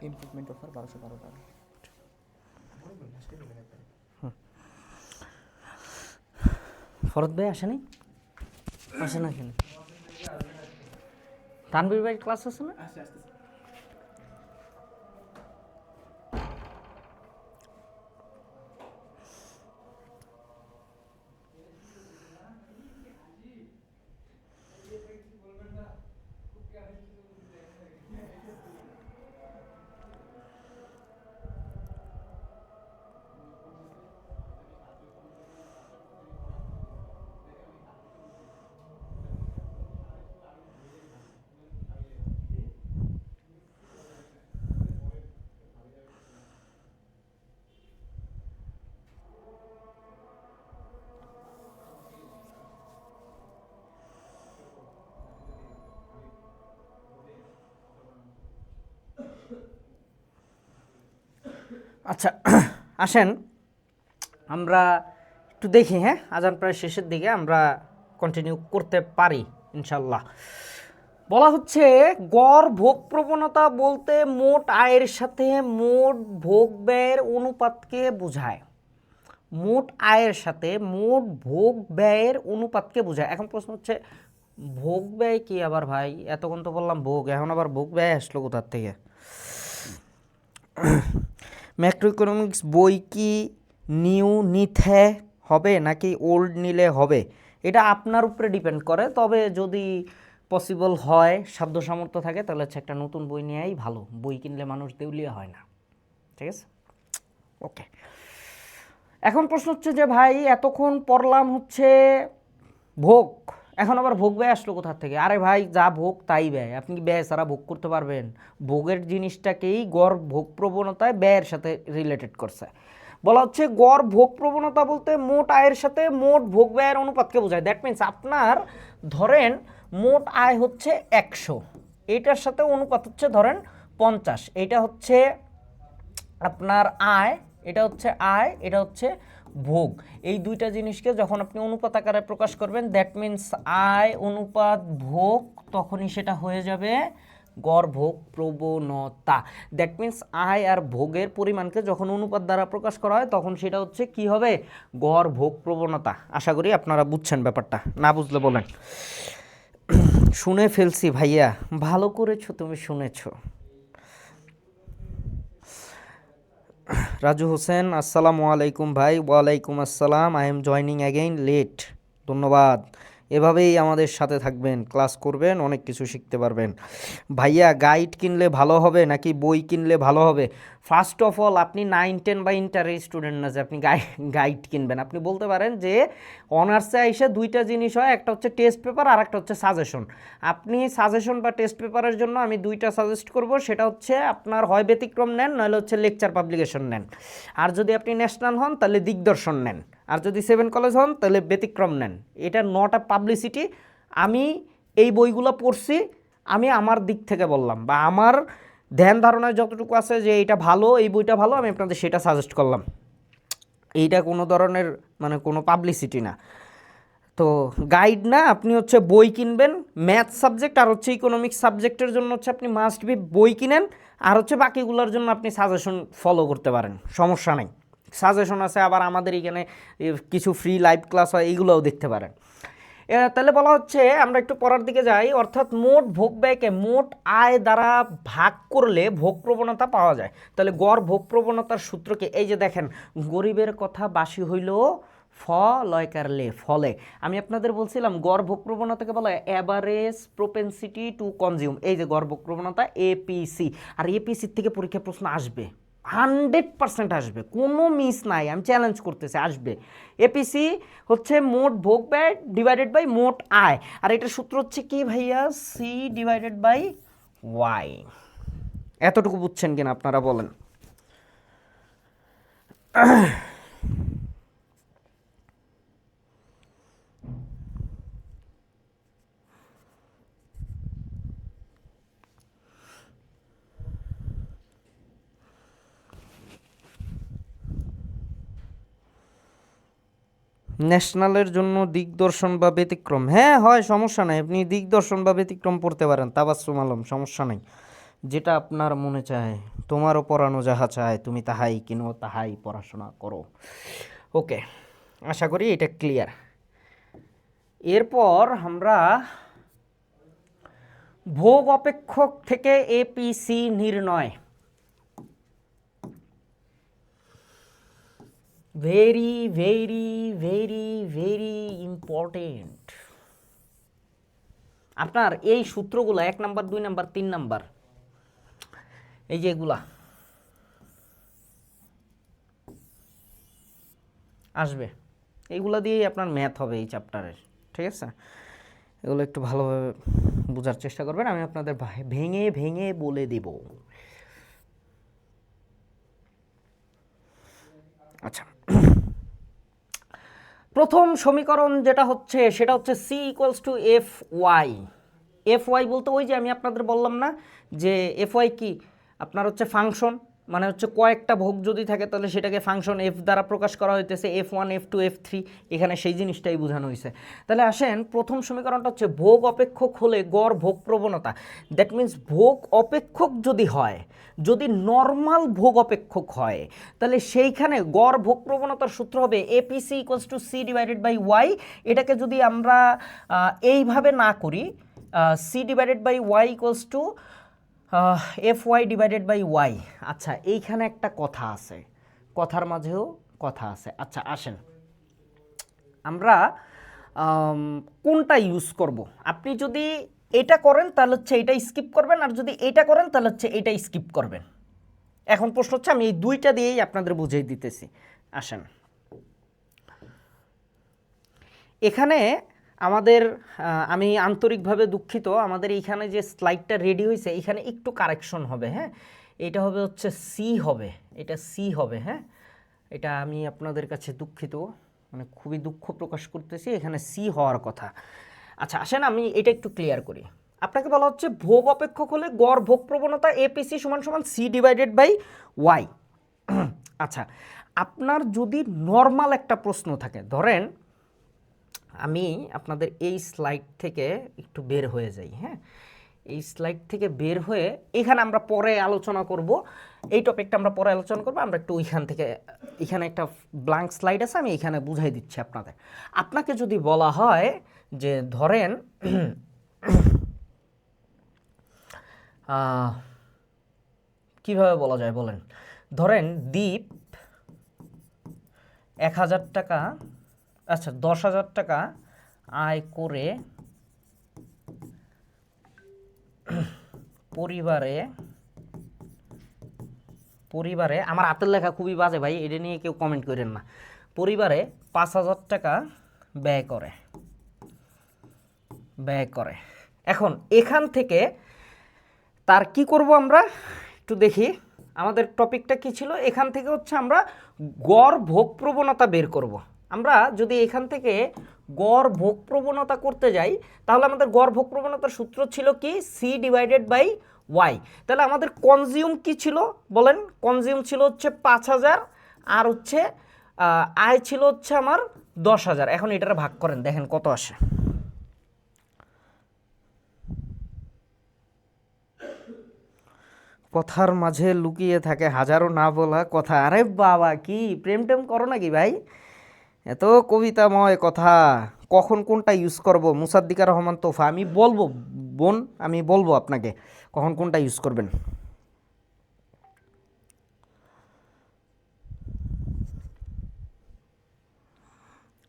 Speaker 3: ইমপ্রুভমেন্ট অফার 1212 টাকা।
Speaker 1: ফরদ ভাই আসেনি? আসে না কেন? তানভীর ভাই ক্লাস আছে না?
Speaker 3: আস্তে আস্তে
Speaker 1: আচ্ছা আসেন আমরা একটু দেখি, হ্যাঁ আজান প্রায় শেষের দিকে, আমরা কন্টিনিউ করতে পারি ইনশাল্লাহ। বলা হচ্ছে গড় ভোগ প্রবণতা বলতে মোট আয়ের সাথে মোট ভোগ ব্যয়ের অনুপাতকে বোঝায়। মোট আয়ের সাথে মোট ভোগ ব্যয়ের অনুপাতকে বোঝায়। এখন প্রশ্ন হচ্ছে ভোগ ব্যয় কি আবার ভাই? এতক্ষণ তো বললাম ভোগ, এখন আবার ভোগ ব্যয় আসলো কোথার থেকে? ম্যাক্রো ইকোনমিক্স বই কি নিউ নিতে হবে নাকি ওল্ড নিলে হবে? এটা আপনার উপরে ডিপেন্ড করে, তবে যদি পসিবল হয়, সাধ্য সামর্থ্য থাকে, তাহলে হচ্ছে একটা নতুন বই নেওয়াই ভালো। বই কিনলে মানুষ দেউলিয়া হয় না, ঠিক আছে? ওকে, এখন প্রশ্ন হচ্ছে যে ভাই এতক্ষণ পড়লাম হচ্ছে ভোগ, এখন আবার ভোগ ব্যয় আসলো কোথা থেকে? আরে ভাই যা ভোগ তাই ব্যয়, আপনি কি ব্যয় ছাড়া ভোগ করতে পারবেন? ভোগের জিনিসটাকেই গড় ভোগ প্রবণতায় ব্যয়ের সাথে রিলেটেড করছে। বলা হচ্ছে গড় ভোগ প্রবণতা বলতে মোট আয়ের সাথে মোট ভোগ ব্যয়ের অনুপাতকে বোঝায়। দ্যাট মিনস আপনার ধরেন মোট আয় হচ্ছে 100, এইটার সাথে অনুপাত হচ্ছে ধরেন 50, এইটা হচ্ছে আপনার আয়, এটা হচ্ছে আয়, এটা হচ্ছে ভোগ। এই দুইটা জিনিসকে যখন আপনি অনুপাত আকারে প্রকাশ করবেন, দ্যাট মিনস আয় অনুপাত ভোগ, তখনই সেটা হয়ে যাবে গড় ভোগ প্রবণতা। দ্যাট মিনস আয় আর ভোগের পরিমাণকে যখন অনুপাত দ্বারা প্রকাশ করা হয়, তখন সেটা হচ্ছে কি হবে? গড় ভোগ প্রবণতা। আশা করি আপনারা বুঝছেন ব্যাপারটা, না বুঝলে বলেন। শুনে ফেলছি ভাইয়া, ভালো করেছো, তুমি শুনেছো। রাজু হোসেন, আসসালামু আলাইকুম ভাই। ওয়ালাইকুম আসসালাম। I am joining again late. ধন্যবাদ, এভাবেই আমাদের সাথে থাকবেন, ক্লাস করবেন, অনেক কিছু শিখতে পারবেন। ভাইয়া গাইড কিনলে ভালো হবে নাকি বই কিনলে ভালো হবে? ফার্স্ট অফ অল আপনি 9-10 বা ইন্টারের স্টুডেন্ট না যে আপনি গাইড কিনবেন। আপনি বলতে পারেন যে অনার্সে এসে দুইটা জিনিস হয়, একটা হচ্ছে টেস্ট পেপার আর একটা হচ্ছে সাজেশন। আপনি সাজেশন বা টেস্ট পেপারের জন্য আমি দুইটা সাজেস্ট করব, সেটা হচ্ছে আপনার হয় ব্যতিক্রম নেন, নাহলে হচ্ছে লেকচার পাবলিকেশন নেন। আর যদি আপনি ন্যাশনাল হন তাহলে দিগদর্শন নেন, আর যদি 7 কলেজ হন তাহলে ব্যতিক্রম নেন। এটা নট আ পাবলিসিটি। আমি এই বইগুলো পড়ছি, আমি আমার দিক থেকে বললাম, বা আমার ধ্যান ধারণায় যতটুকু আছে যে এইটা ভালো, এই বইটা ভালো, আমি আপনাদের সেটা সাজেস্ট করলাম। এইটা কোনো ধরনের মানে কোনো পাবলিসিটি না। তো গাইড না, আপনি হচ্ছে বই কিনবেন ম্যাথ সাবজেক্ট আর হচ্ছে ইকোনমিক্স সাবজেক্টের জন্য হচ্ছে আপনি মাস্ট বি বই কিনেন, আর হচ্ছে বাকিগুলোর জন্য আপনি সাজেশন ফলো করতে পারেন, সমস্যা নেই। সাজেশন আছে, আবার আমাদের এখানে কিছু ফ্রি লাইভ ক্লাস হয়, এইগুলোও দেখতে পারেন। তাহলে বলা হচ্ছে, আমরা একটু পরের দিকে যাই, অর্থাৎ মোট ভোগ ব্যয়কে মোট আয় দ্বারা ভাগ করলে ভোগ প্রবণতা পাওয়া যায়। তাহলে গড় ভোগ প্রবণতার সূত্রকে, এই যে দেখেন, গরিবের কথা বাসি হইল লয়কারলে ফলে, আমি আপনাদের বলছিলাম গড় ভোগ প্রবণতাকে বলা হয় অ্যাভারেজ প্রোপেনসিটি টু কনজিউম। এই যে গড় ভোগ প্রবণতা এপিসি, আর এপিসির থেকে পরীক্ষা প্রশ্ন আসবে, 100% আসবে, কোনো মিস নাই, আমি চ্যালেঞ্জ করতেছি, আসবে। এপিসি হচ্ছে মোট ভোগ ব্যয় ডিভাইডেড বাই মোট আয়, আর এটার সূত্র হচ্ছে কি ভাইয়া, সি ডিভাইডেড বাই ওয়াই। এতটুকু বুঝছেন কিনা আপনারা বলেন? ন্যাশনালের জন্য দিগদর্শন বা ব্যতিক্রম, হ্যাঁ হয়, সমস্যা নাই, আপনি দিগদর্শন বা ব্যতিক্রম পড়তে পারেন, তাবাসসুম আলম, সমস্যা নাই, যেটা আপনার মনে চায়, তোমারও পড়ানো যাহা চায়, তুমি তাহাই কিনো, তাহাই পড়াশোনা করো। ওকে, আশা করি এটা ক্লিয়ার। এরপর আমরা ভোগ অপেক্ষক থেকে এপিসি নির্ণয়, very very very very important. আপনার এই সূত্রগুলো 1 নাম্বার 2 নাম্বার 3 নাম্বার, এই যে এগুলা আসবে, এইগুলা দিয়েই আপনার ম্যাথ হবে এই চ্যাপ্টারের, ঠিক আছে? এগুলো একটু ভালোভাবে বোঝার চেষ্টা করবেন, আমি আপনাদের ভেঙে ভেঙে বলে দেব। আচ্ছা, প্রথম সমীকরণ যেটা হচ্ছে সেটা হচ্ছে C equals to F Y. F Y বলতে ওই যে আমি আপনাদের বললাম না যে এফ ওয়াই কি, আপনার হচ্ছে ফাংশন, মানে হচ্ছে কয়েকটা ভোগ যদি থাকে তাহলে সেটাকে ফাংশন এফ দ্বারা প্রকাশ করা হইতেছে, F1 F2 F3, এখানে সেই জিনিসটাই বোঝানো হয়েছে। তাহলে আসেন, প্রথম সমীকরণটা হচ্ছে ভোগ অপেক্ষক হলে গড় ভোগ প্রবণতা, দ্যাট মিন্স ভোগ অপেক্ষক যদি হয়, যদি নর্মাল ভোগ অপেক্ষক হয়, তাহলে সেইখানে গড় ভোগ প্রবণতার সূত্র হবে APC equals to C divided by Y. এটাকে যদি আমরা এইভাবে না করি, C divided by Y equals to F Y divided by Y. আচ্ছা, এইখানে একটা কথা আছে, কথার মাঝেও কথা আছে। আচ্ছা আসেন, আমরা কোনটা ইউজ করব? আপনি যদি এটা করেন তাহলে হচ্ছে এটা স্কিপ করবেন, আর যদি এটা করেন তাহলে হচ্ছে এটা স্কিপ করবেন। এখন প্রশ্ন হচ্ছে, আমি এই দুইটা দিয়েই আপনাদের বুঝিয়ে দিতেছি। আসেন, এখানে আমাদের আমি আন্তরিকভাবে দুঃখিত, আমাদের এইখানে যে স্লাইডটা রেডি হয়েছে এখানে একটু কারেকশন হবে, হ্যাঁ, এটা হবে হচ্ছে সি হবে, এটা সি হবে, হ্যাঁ, এটা আমি আপনাদের কাছে দুঃখিত, মানে খুবই দুঃখ প্রকাশ করতেছি, এখানে সি হওয়ার কথা। আচ্ছা আসেন, আমি এটা একটু ক্লিয়ার করি। আপনাকে বলা হচ্ছে ভোগ অপেক্ষক হলে গড় ভোগ প্রবণতা এপিসি সমান সমান সি ডিভাইডেড বাই ওয়াই। আচ্ছা, আপনার যদি নর্মাল একটা প্রশ্ন থাকে, ধরেন আমি আপনাদের এই স্লাইড থেকে একটু বের হয়ে যাই, হ্যাঁ, এই স্লাইড থেকে বের হয়ে এখানে আমরা পরে আলোচনা করব, এই টপিকটা আমরা পরে আলোচনা করব, আমরা একটু ওইখান থেকে, এখানে একটা ব্ল্যাঙ্ক স্লাইড আছে, আমি এখানে বুঝাই দিচ্ছি আপনাদের। আপনাকে যদি বলা হয় যে ধরেন কিভাবে বলা যায় বলেন, ধরেন দীপ 1000 টাকা, আচ্ছা 10,000 টাকা আয় করে পরিবারে আমার হাতের লেখা খুবই বাজে ভাই, এটা নিয়ে কেউ কমেন্ট করেন না, পরিবারে 5,000 টাকা ব্যয় করে। এখন এখান থেকে তার কি করব আমরা একটু দেখি, আমাদের টপিকটা কি ছিল, এখান থেকে হচ্ছে আমরা গড় ভোগ প্রবণতা বের করব। আমরা যদি এখান থেকে গড় ভোগ প্রবণতা করতে যাই, তাহলে আমাদের গড় ভোগ প্রবণতার সূত্র ছিল কি, সি ডিভাইডেড বাই ওয়াই। তাহলে আমাদের কনজিউম কি ছিল বলেন, কনজিউম ছিল হচ্ছে 5,000, আর হচ্ছে আয় ছিল হচ্ছে আমার 10,000। এখন এটার ভাগ করেন, দেখেন কত আসে। কথার মাঝে লুকিয়ে থাকে হাজারো না বলা কথা। আরে বাবা, কি প্রেম টেম করো নাকি ভাই? এত কবিতাময় কথা, কখন কোনটা ইউজ করব? মুসাদ্দিকা রহমান তোফা, আমি বলবো বোন, আমি বলবো আপনাকে কখন কোনটা ইউজ করবেন।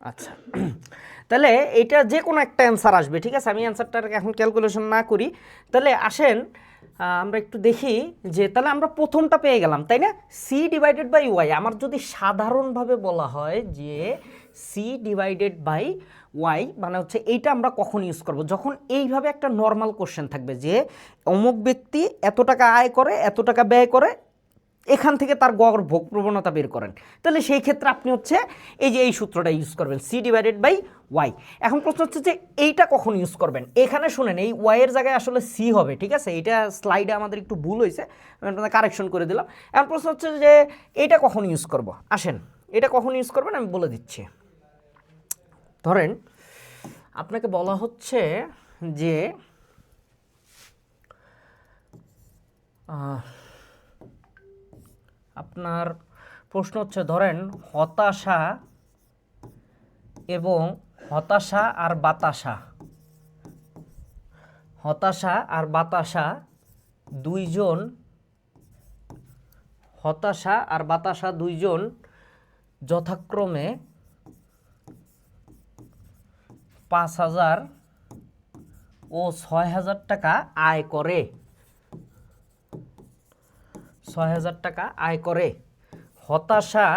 Speaker 1: আচ্ছা, তাহলে এটা যে কোনো একটা অ্যান্সার আসবে, ঠিক আছে? আমি অ্যান্সারটার এখন ক্যালকুলেশন না করি। তাহলে আসেন আমরা একটু দেখি যে তাহলে আমরা প্রথমটা পেয়ে গেলাম, তাই না? C divided by Y. আমার যদি সাধারণভাবে বলা হয় যে সি ডিভাইডেড বাই ওয়াই মানে হচ্ছে এইটা আমরা কখন ইউজ করব? যখন এইভাবে একটা নর্মাল কোশ্চেন থাকবে যে অমুক ব্যক্তি এত টাকা আয় করে, এত টাকা ব্যয় করে, এখান থেকে তার গড় ভোগ প্রবণতা বের করেন। তাহলে সেই ক্ষেত্রে আপনি হচ্ছে এই যে এই সূত্রটা ইউজ করবেন, সি ডিভাইডেড বাই ওয়াই। এখন প্রশ্ন হচ্ছে যে এইটা কখন ইউজ করবেন? এখানে শুনেন, এই ওয়াইয়ের জায়গায় আসলে সি হবে, ঠিক আছে? এটা স্লাইডে আমাদের একটু ভুল হয়েছে, আমি আপনাদের কারেকশন করে দিলাম। এখন প্রশ্ন হচ্ছে যে এইটা কখন ইউজ করব? আসেন, এটা কখন ইউজ করবেন আমি বলে দিচ্ছি। ধরেন আপনাকে বলা হচ্ছে যে আপনার প্রশ্ন হচ্ছে ধরেন হতাশা এবং হতাশা আর বাতাসা, হতাশা আর বাতাসা দুইজন, হতাশা আর বাতাসা দুইজন যথাক্রমে 5,000 ও 6,000 টাকা আয় করে, 6,000 টাকা আয় করে। হতাশা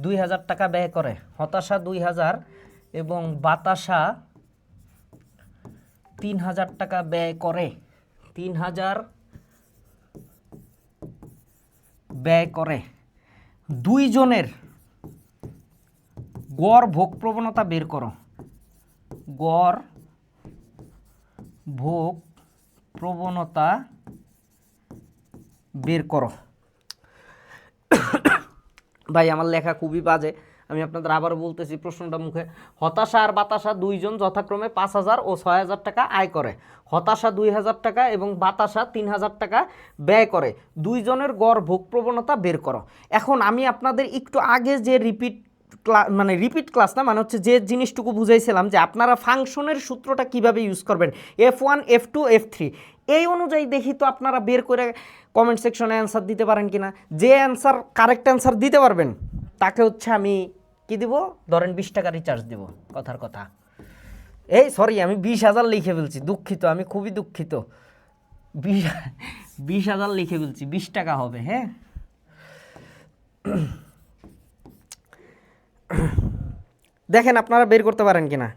Speaker 1: 2,000 টাকা ব্যয় করে, হতাশা 2,000 এবং বাতাসা 3,000 টাকা ব্যয় করে, 3,000 ব্যয় করে। দুইজনের গড় ভোগ প্রবণতা বের করো, গড় ভোগ প্রবণতা বের করো। ভাই আমার লেখা খুবই বাজে, আমি আপনাদের আবারও বলতেছি প্রশ্নটা মুখে। হতাশা আর বাতাসা দুইজন যথাক্রমে 5,000 ও 6,000 টাকা আয় করে। হতাশা 2,000 টাকা এবং বাতাসা 3,000 টাকা ব্যয় করে। দুইজনের গড় ভোগ প্রবণতা বের করো। এখন আমি আপনাদের একটু আগে যে রিপিট ক্লাস না, মানে হচ্ছে যে জিনিসটুকু বুঝাইছিলাম যে আপনারা ফাংশনের সূত্রটা কিভাবে ইউজ করবেন, F1 F2 F3, এই অনুযায়ী দেখি তো আপনারা বের করে কমেন্ট সেকশনে অ্যান্সার দিতে পারেন কিনা। যে অ্যান্সার কারেক্ট অ্যান্সার দিতে পারবেন তাকে হচ্ছে আমি কি দিব, ধরেন 20 টাকা রিচার্জ দিব, কথার কথা। এই সরি, আমি 20,000 লিখে ফেলছি, দুঃখিত, আমি খুবই দুঃখিত। 20,000 লিখে ফেলছি, 20 টাকা হবে। হ্যাঁ, দেখেন আপনারা বের করতে পারেন কিনা।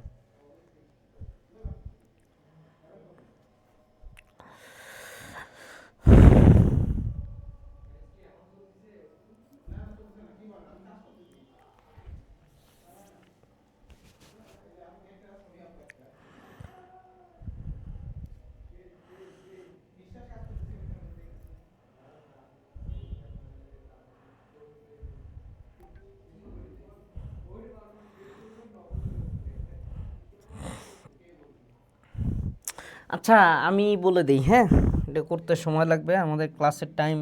Speaker 1: আচ্ছা আমি বলে দিই, হ্যাঁ, এটা করতে সময় লাগবে, আমাদের ক্লাসের টাইম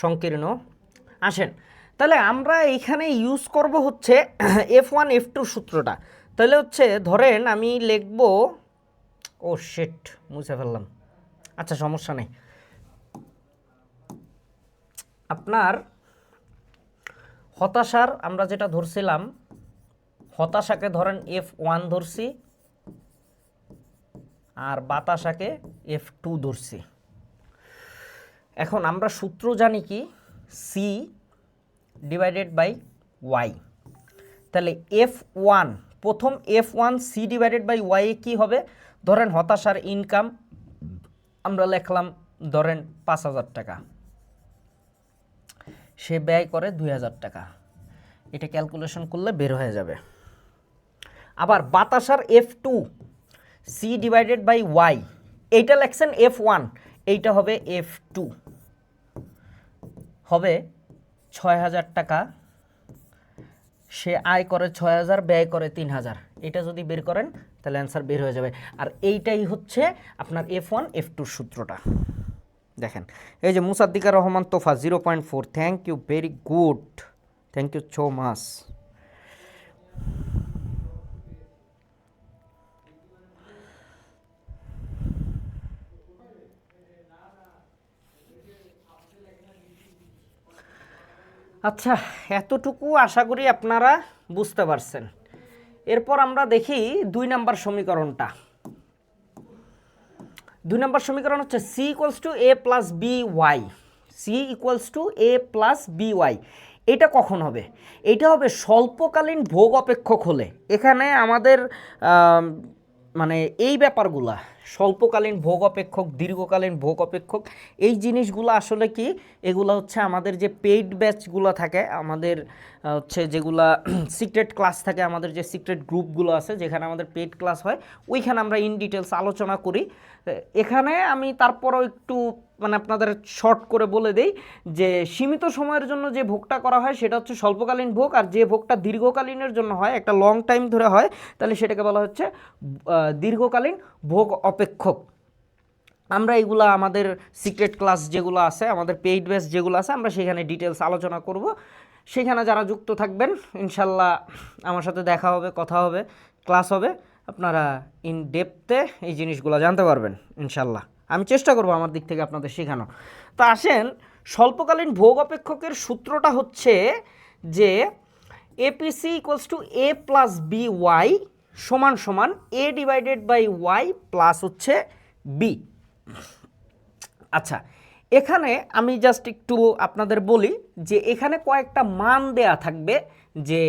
Speaker 1: সংকীর্ণ। আসেন, তাহলে আমরা এখানে ইউজ করব হচ্ছে F1 F2 সূত্রটা। তাহলে হচ্ছে ধরেন আমি লিখব, ও শিট, মুছে ফেললাম। আচ্ছা সমস্যা নেই। আপনার হতাশার আমরা যেটা ধরছিলাম, হতাশাকে ধরেন F1 ধরছি আর বাতাসাকে F2 ধরছি। এখন আমরা সূত্র জানি কি, সি ডিভাইডেড বাই ওয়াই। তাহলে F1, প্রথম F1 C divided by Y কী হবে? ধরেন হতাশার ইনকাম আমরা লিখলাম ধরেন 5,000 টাকা, সে ব্যয় করে 2,000 টাকা, এটা ক্যালকুলেশন করলে বের হয়ে যাবে। আবার বাতাসার F2 C divided by Y, এইটা লেখছেন F1, এইটা হবে F2, হবে 6,000 টাকা, সে আয় করে 6,000, ব্যয় করে 3,000, এটা যদি বের করেন তাহলে অ্যান্সার বের হয়ে যাবে। আর এইটাই হচ্ছে আপনার F1 F2 সূত্রটা। দেখেন এই যে Musaddika Rahman Tofa 0.4, thank you, very good, thank you so much. আচ্ছা, এতটুকু আশা করি আপনারা বুঝতে পারছেন। এরপর আমরা দেখি 2 নাম্বার সমীকরণটা। 2 নম্বর সমীকরণ হচ্ছে c equals to a plus B Y, C equals to a plus B Y. এটা কখন হবে? এটা হবে স্বল্পকালীন ভোগ অপেক্ষক হলে। এখানে আমাদের মানে এই ব্যাপারগুলা, স্বল্পকালীন ভোগ অপেক্ষক, দীর্ঘকালীন ভোগ অপেক্ষক, এই জিনিসগুলো আসলে কি, এগুলো হচ্ছে আমাদের যে পেইড ব্যাচগুলো থাকে, আমাদের হচ্ছে যেগুলা সিক্রেট ক্লাস থাকে, আমাদের যে সিক্রেট গ্রুপগুলো আছে যেখানে আমাদের পেইড ক্লাস হয়, ওইখানে আমরা ইন ডিটেলস আলোচনা করি। এখানে আমি তারপরও একটু মানে আপনাদের শর্ট করে বলে দেই যে সীমিত সময়ের জন্য যে ভোগটা করা হয় সেটা হচ্ছে স্বল্পকালীন ভোগ, আর যে ভোগটা দীর্ঘকালীনের জন্য হয়, একটা লং টাইম ধরে হয়, তাহলে সেটাকে বলা হচ্ছে দীর্ঘকালীন ভোগ অপেক্ষক। আমরা এগুলা আমাদের সিক্রেট ক্লাস যেগুলো আছে, আমাদের পেইড বেস যেগুলো আছে, আমরা সেখানে ডিটেলস আলোচনা করব। সেখানে যারা যুক্ত থাকবেন ইনশাল্লাহ আমার সাথে দেখা হবে, কথা হবে, ক্লাস হবে, আপনারা ইন ডেপথে এই জিনিসগুলো জানতে পারবেন ইনশাল্লাহ। আমি চেষ্টা করব আমার দিক থেকে আপনাদের শেখানো। তো আসেন, স্বল্পকালীন ভোগ অপেক্ষকের সূত্রটা হচ্ছে যে APC equals to A plus B Y সমান সমান A divided by Y plus হচ্ছে বি। আচ্ছা, এখানে আমি জাস্ট একটু আপনাদের বলি যে এখানে কয়েকটা মান দেয়া থাকবে যে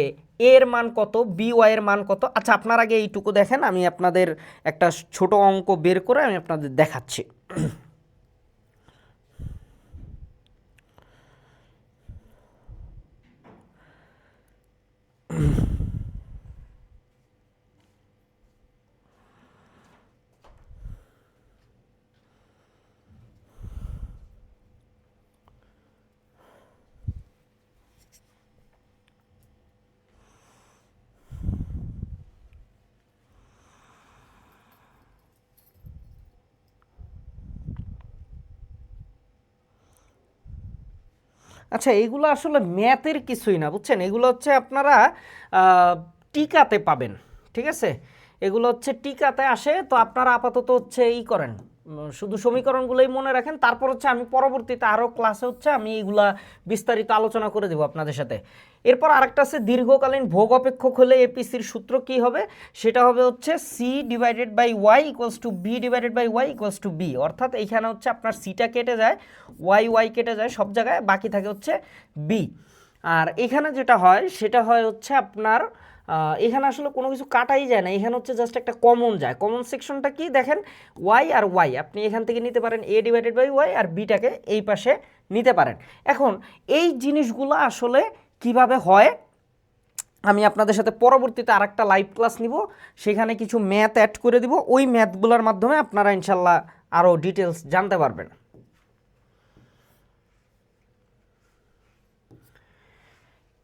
Speaker 1: এর মান কত, বি ওয়াই এর মান কত। আচ্ছা, আপনার আগে এইটুকু দেখেন, আমি আপনাদের একটা ছোট অঙ্ক বের করে আমি আপনাদের দেখাচ্ছি। আচ্ছা, এগুলো আসলে ম্যাথের কিছুই না, বুঝছেন? এগুলো হচ্ছে আপনারা টিকাতে পাবেন, ঠিক আছে? এগুলো হচ্ছে টিকাতে আসে। তো আপনারা আপাতত হচ্ছে করেন, শুধু সমীকরণগুলোই মনে রাখেন। তারপর হচ্ছে আমি পরবর্তীতে আরও ক্লাসে হচ্ছে আমি এইগুলা বিস্তারিত আলোচনা করে দেবো আপনাদের সাথে। এরপর আরেকটা আছে দীর্ঘকালীন ভোগ অপেক্ষক হলে এপিসির সূত্র কি হবে? সেটা হবে হচ্ছে C divided by Y equals to B divided by Y equals to B. অর্থাৎ এইখানে হচ্ছে আপনার সিটা কেটে যায়, ওয়াই কেটে যায় সব জায়গায়, বাকি থাকে হচ্ছে বি। আর এখানে যেটা হয় সেটা হয় হচ্ছে আপনার এখানে আসলে কোনো কিছু কাটাই যায় না, এখানে হচ্ছে জাস্ট একটা কমন যায়। কমন সেকশনটা কি দেখেন, ওয়াই আর ওয়াই আপনি এখান থেকে নিতে পারেন এ ডিভাইডেড বাই ওয়াই, আর বিটাকে এই পাশে নিতে পারেন। এখন এই জিনিসগুলো আসলে কিভাবে হয় আমি আপনাদের সাথে পরবর্তীতে আরেকটা লাইভ ক্লাস নিব, সেখানে কিছু ম্যাথ অ্যাড করে দিব, ওই ম্যাথগুলোর মাধ্যমে আপনারা ইনশাল্লাহ আরও ডিটেলস জানতে পারবেন।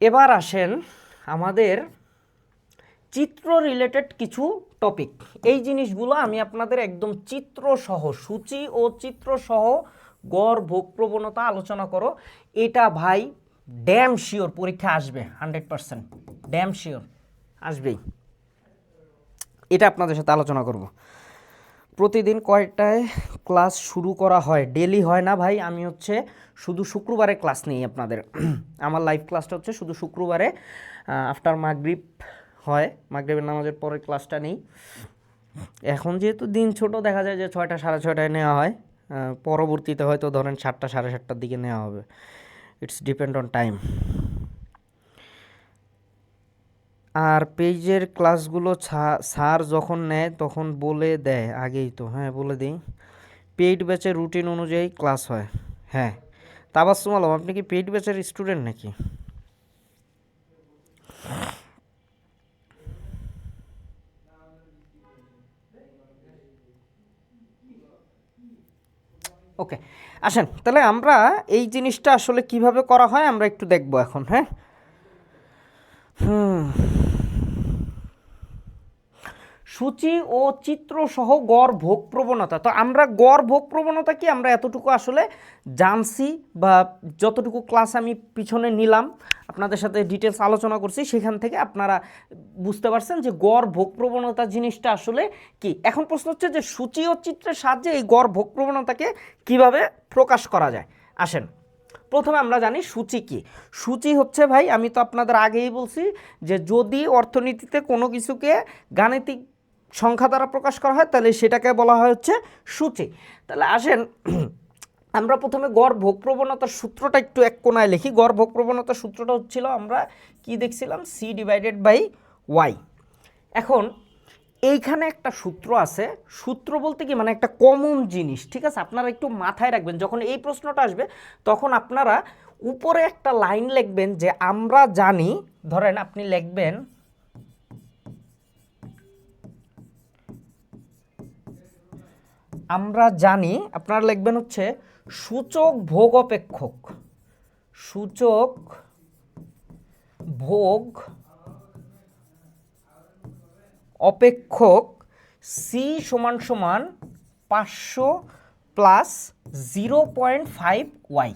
Speaker 1: এবার আসেন আমাদের চিত্র রিলেটেড কিছু টপিক। এই জিনিসগুলো আমি আপনাদের একদম চিত্রসহ, সূচি ও চিত্রসহ গড় ভোগ প্রবণতা আলোচনা করো। এটা ভাই ড্যাম শিওর পরীক্ষা আসবে, 100% ড্যাম শিওর আসবেই। এটা আপনাদের সাথে আলোচনা করব। প্রতিদিন কয়টায় ক্লাস শুরু করা হয়? ডেলি হয় না ভাই, আমি হচ্ছে শুধু শুক্রবারে ক্লাস নিই আপনাদের। আমার লাইভ ক্লাসটা হচ্ছে শুধু শুক্রবারে আফটার মাগরিব হয়, মাগরিবের নামাজের পরে ক্লাসটা নেই। এখন যেহেতু দিন ছোট, দেখা যায় যে 6টা 6:30টায় নেওয়া হয়, পরবর্তীতে হয়তো ধরেন 7টা 7:30টার দিকে নেওয়া হবে। It's depend on time. আর পেজের ক্লাসগুলো স্যার যখন নেয় তখন বলে দেয় আগেই তো? হ্যাঁ, বলে দিই। পেইড ব্যাচের রুটিন অনুযায়ী ক্লাস হয়। হ্যাঁ, তাবাসসুম আলম, আপনি কি পেইড ব্যাচের স্টুডেন্ট নাকি? ওকে, আসেন তাহলে আমরা এই জিনিসটা আসলে কিভাবে করা হয় আমরা একটু দেখব এখন। হ্যাঁ, সূচি ও চিত্র সহ গড় ভোগ প্রবণতা। তো আমরা গড় ভোগ প্রবণতা কি আমরা এতটুকু আসলে জানছি, বা যতটুকু ক্লাস আমি পিছনে নিলাম আপনাদের সাথে ডিটেলস আলোচনা করছি, সেখান থেকে আপনারা বুঝতে পারছেন যে গড় ভোগ প্রবণতা জিনিসটা আসলে কি। এখন প্রশ্ন হচ্ছে যে সূচি ও চিত্রের সাহায্যে এই গড় ভোগ প্রবণতাকে কিভাবে প্রকাশ করা যায়। আসেন, প্রথমে আমরা জানি সূচি কি। সূচি হচ্ছে ভাই, আমি তো আপনাদের আগেই বলছি যে যদি অর্থনীতিতে কোনো কিছুকে গাণিতিক সংখ্যা দ্বারা প্রকাশ করা হয় তাহলে সেটাকে বলা হয় হচ্ছে সূচি। তাহলে আসেন আমরা প্রথমে গড় ভোগ প্রবণতার সূত্রটা একটু এক কোণায় লিখি। গড় ভোগ প্রবণতার সূত্রটা হচ্ছিল আমরা কি দেখছিলাম, C/Y। এখন এইখানে একটা সূত্র আছে। সূত্র বলতে কি মানে একটা কমন জিনিস, ঠিক আছে? আপনারা একটু মাথায় রাখবেন যখন এই প্রশ্নটা আসবে তখন আপনারা উপরে একটা লাইন লিখবেন যে আমরা জানি, ধরেন আপনি লিখবেন আমরা জানি, আপনারা লিখবেন হচ্ছে সূচক ভোগ অপেক্ষক, সূচক ভোগ অপেক্ষক সি সমান সমান 500 প্লাস 0.5y।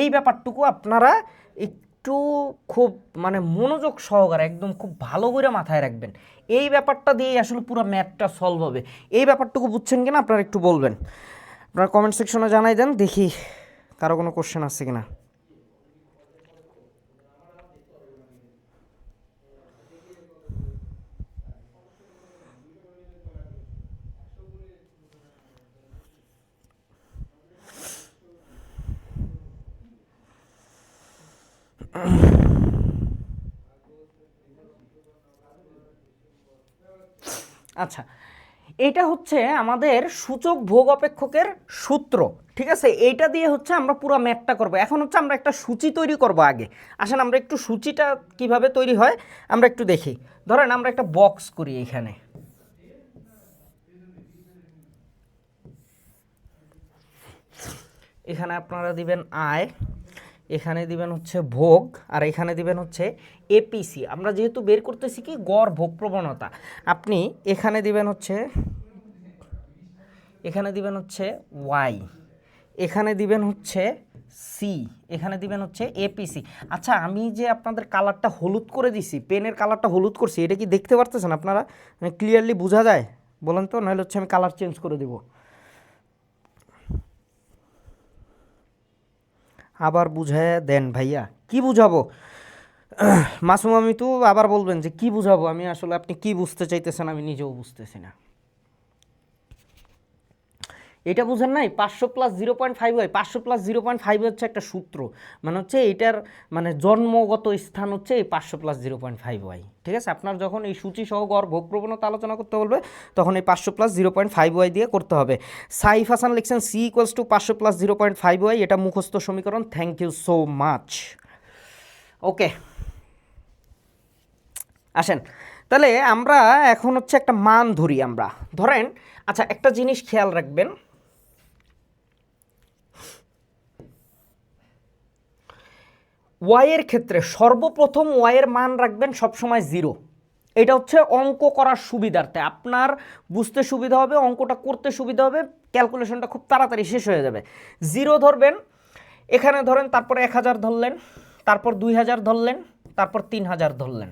Speaker 1: এই ব্যাপারটুকু আপনারা একটু খুব মানে মনোযোগ সহকারে একদম খুব ভালো করে মাথায় রাখবেন। এই ব্যাপারটা দিয়েই আসলে পুরো ম্যাথটা সলভ হবে। এই ব্যাপারটুকু বুঝছেন কিনা আপনারা একটু বলবেন, আপনারা কমেন্ট সেকশনে জানাই দেন, দেখি কারো কোনো কোশ্চেন আছে কিনা। আচ্ছা, এটা হচ্ছে আমাদের সূচক ভোগ অপেক্ষকের সূত্র, ঠিক আছে? এইটা দিয়ে হচ্ছে আমরা পুরো ম্যাথটা করব। এখন হচ্ছে আমরা একটা সূচি তৈরি করব আগে। আসেন আমরা একটু সূচিটা কিভাবে তৈরি হয় আমরা একটু দেখি। ধরেন আমরা একটা বক্স করি এখানে, এখানে আপনারা দিবেন আয়, এখানে দিবেন হচ্ছে ভোগ, আর এখানে দিবেন হচ্ছে এপিসি। আমরা যেহেতু বের করতেছি কি গড় ভোগ প্রবণতা, আপনি এখানে দিবেন হচ্ছে, এখানে দিবেন হচ্ছে ওয়াই, এখানে দিবেন হচ্ছে সি, এখানে দিবেন হচ্ছে এপিসি। আচ্ছা, আমি যে আপনাদের কালারটা হলুদ করে দিছি, পেনের কালারটা হলুদ করছি, এটা কি দেখতে পারতেছেন আপনারা? মানে ক্লিয়ারলি বোঝা যায় বলেন তো, নাহলে হচ্ছে আমি কালার চেঞ্জ করে দেব। আবার বুঝায় দেন ভাইয়া। কি বুঝাবো মাসুম? আমি তো আবার বলবেন যে কি বুঝাবো, আমি আসলে আপনি কি বুঝতে চাইতেছেন আমি নিজেও বুঝতেছি না। এটা বুঝেন নাই 500 প্লাস 0.5y, 500 প্লাস 0.5 হচ্ছে একটা সূত্র, মানে হচ্ছে এটার মানে জন্মগত স্থান হচ্ছে এই 500 প্লাস 0.5y, ঠিক আছে? আপনার যখন এই সূচি সহ গড় ভোগ প্রবণতা আলোচনা করতে বলবে তখন এই 500 প্লাস 0.5y দিয়ে করতে হবে। সাইফ হাসান লিখছেন C equals to 500 plus 0.5y, এটা মুখস্থ সমীকরণ। Thank you so much. Okay, আসেন তাহলে আমরা এখন হচ্ছে একটা মান ধরি আমরা। ধরেন আচ্ছা একটা জিনিস খেয়াল রাখবেন, ওয়াইয়ের ক্ষেত্রে সর্বপ্রথম ওয়াইয়ের মান রাখবেন সবসময় 0। এটা হচ্ছে অঙ্ক করার সুবিধার্থে, আপনার বুঝতে সুবিধা হবে, অঙ্কটা করতে সুবিধা হবে, ক্যালকুলেশনটা খুব তাড়াতাড়ি শেষ হয়ে যাবে। 0 ধরবেন, এখানে ধরেন, তারপর 1000 ধরলেন, তারপর 2000 ধরলেন, তারপর 3000 ধরলেন।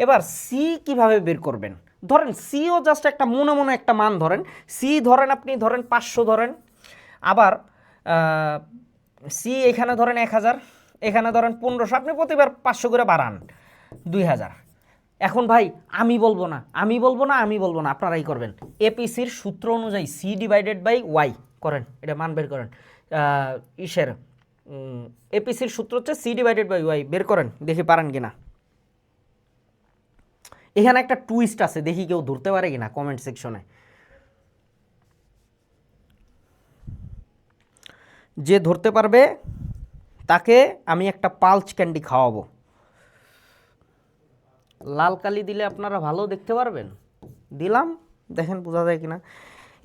Speaker 1: এবার সি কিভাবে বের করবেন? ধরেন সিও জাস্ট একটা মনে মনে একটা মান ধরেন, সি ধরেন আপনি ধরেন 500 ধরেন, আবার সি এখানে ধরেন 1000, এখানে ধরেন 1500, আপনি প্রতিবার 500 করে বাড়ান 2000। এখন ভাই আমি বলবো না, আমি বলবো না, আমি বলবো না, আপনারাই করবেন। এপিসির সূত্র অনুযায়ী C/Y করেন, এটা মান বের করেন। ইসের এপিসির সূত্র হচ্ছে C/Y, বের করেন দেখি পারেন কিনা। এখানে একটা টুইস্ট আছে, দেখি কেউ ধরতে পারে কিনা কমেন্ট সেকশনে। যে ধরতে পারবে তাকে আমি একটা পালস ক্যান্ডি খাওয়াবো। লাল কালি দিলে আপনারা ভালো দেখতে পারবেন। দিলাম, দেখেন বোঝা যায় কিনা।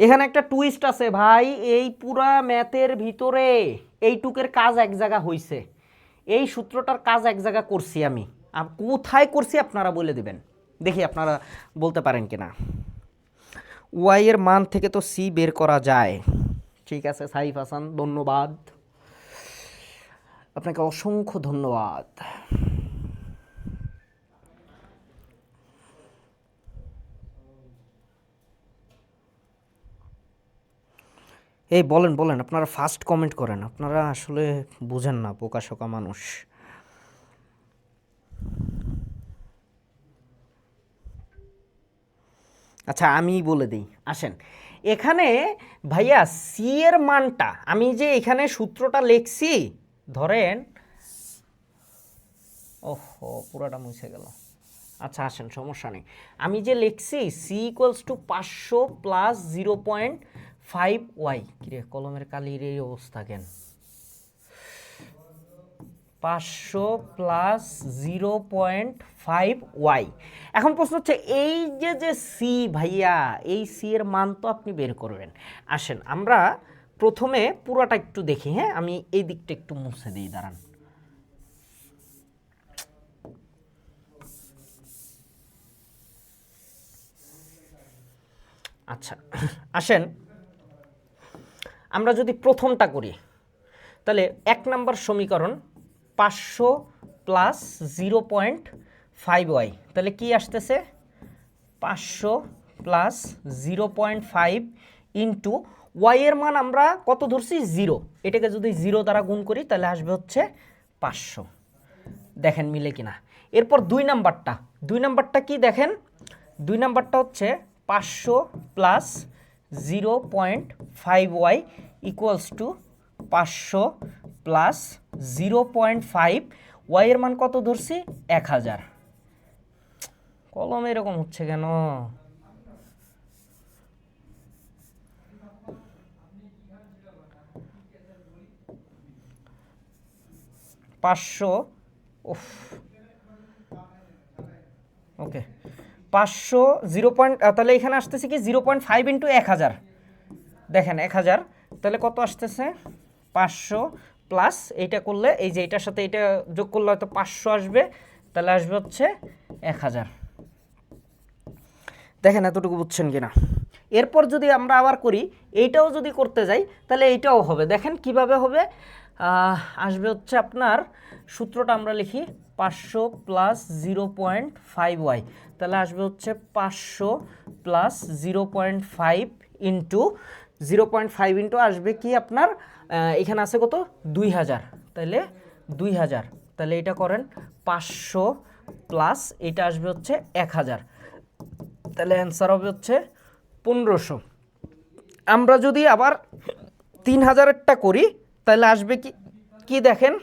Speaker 1: এখানে একটা টুইস্ট আছে ভাই, এই পুরা ম্যাথের ভিতরে এইটুকের কাজ এক জায়গা হইছে, এই সূত্রটার কাজ এক জায়গা করছি আমি, কোথায় করছি আপনারা বলে দিবেন, দেখি আপনারা বলতে পারেন কিনা। ওয়াই এর মান থেকে তো সি বের করা যায়। ঠিক আছে সাইফ হাসান, ধন্যবাদ আপনাকে, অসংখ্য ধন্যবাদ। এই বলেন বলেন, আপনারা ফার্স্ট কমেন্ট করেন, আপনারা আসলে বুঝেন না, বোকাশোকা মানুষ। আচ্ছা আমি বলে দিই, আসেন এখানে ভাইয়া সি এর মানটা, আমি যে এখানে সূত্রটা লিখছি, ধরেন ওহো পুরোটা মুছে গেল, আচ্ছা আসেন সমস্যা নেই, আমি যে লিখছি C equals to 500 plus 0.5 Y, কিরে কলমের কালির এই অবস্থা কেন, 500 প্লাস 0.5 ওয়াই। এখন প্রশ্ন হচ্ছে এই যে সি ভাইয়া, এই সি এর মান তো আপনি বের করবেন। আসেন আমরা প্রথমে পুরোটা একটু দেখি, হ্যাঁ আমি এই দিকটা একটু মুছে দিই, দাঁড়ান। আচ্ছা আসেন আমরা যদি প্রথমটা করি, তাহলে 1 নম্বর সমীকরণ 500 প্লাস 0.5 ওয়াই, তাহলে কি আসতেছে 500 প্লাস 0.5 ইন্টু ওয়াই এর মান আমরা কত ধরছি 0, এটাকে যদি 0 দ্বারা গুণ করি তাহলে আসবে হচ্ছে 500। দেখেন মিলে কিনা। এরপর 2 নাম্বারটা কি দেখেন, 2 নাম্বারটা হচ্ছে 500 plus 0.5 Y equals to 500 plus 0.5 Y এর মান কত ধরছি 1000। কলম এরকম হচ্ছে কেন, পাঁচশো, ওকে 500 তাহলে এখানে আসতেছে কি 0.5 ইন্টু 1000, দেখেন 1000, তাহলে কত আসতেছে 500 প্লাস এইটা করলে, এই যে এটার সাথে এটা যোগ করলে হয়তো 500 আসবে, তাহলে আসবে হচ্ছে 1000। দেখেন এতটুকু বুঝছেন কিনা। এরপর যদি আমরা আবার করি, এইটাও যদি করতে যাই তাহলে এইটাও হবে, দেখেন কিভাবে হবে, আসবে হচ্ছে আপনার সূত্রটা আমরা লিখি 500 প্লাস 0.5 ওয়াই, তাহলে আসবে হচ্ছে 500 প্লাস 0.5 ইন্টু 0.5 ইন্টু আসবে কি আপনার, এখানে আছে কত 2000, তাহলে 2000, তাহলে এটা করেন 500 প্লাস এটা আসবে হচ্ছে 1000, তাহলে অ্যান্সার হবে হচ্ছে 1500। আমরা যদি আবার 3000-এরটা করি তাহলে আসবে কি কি দেখেন,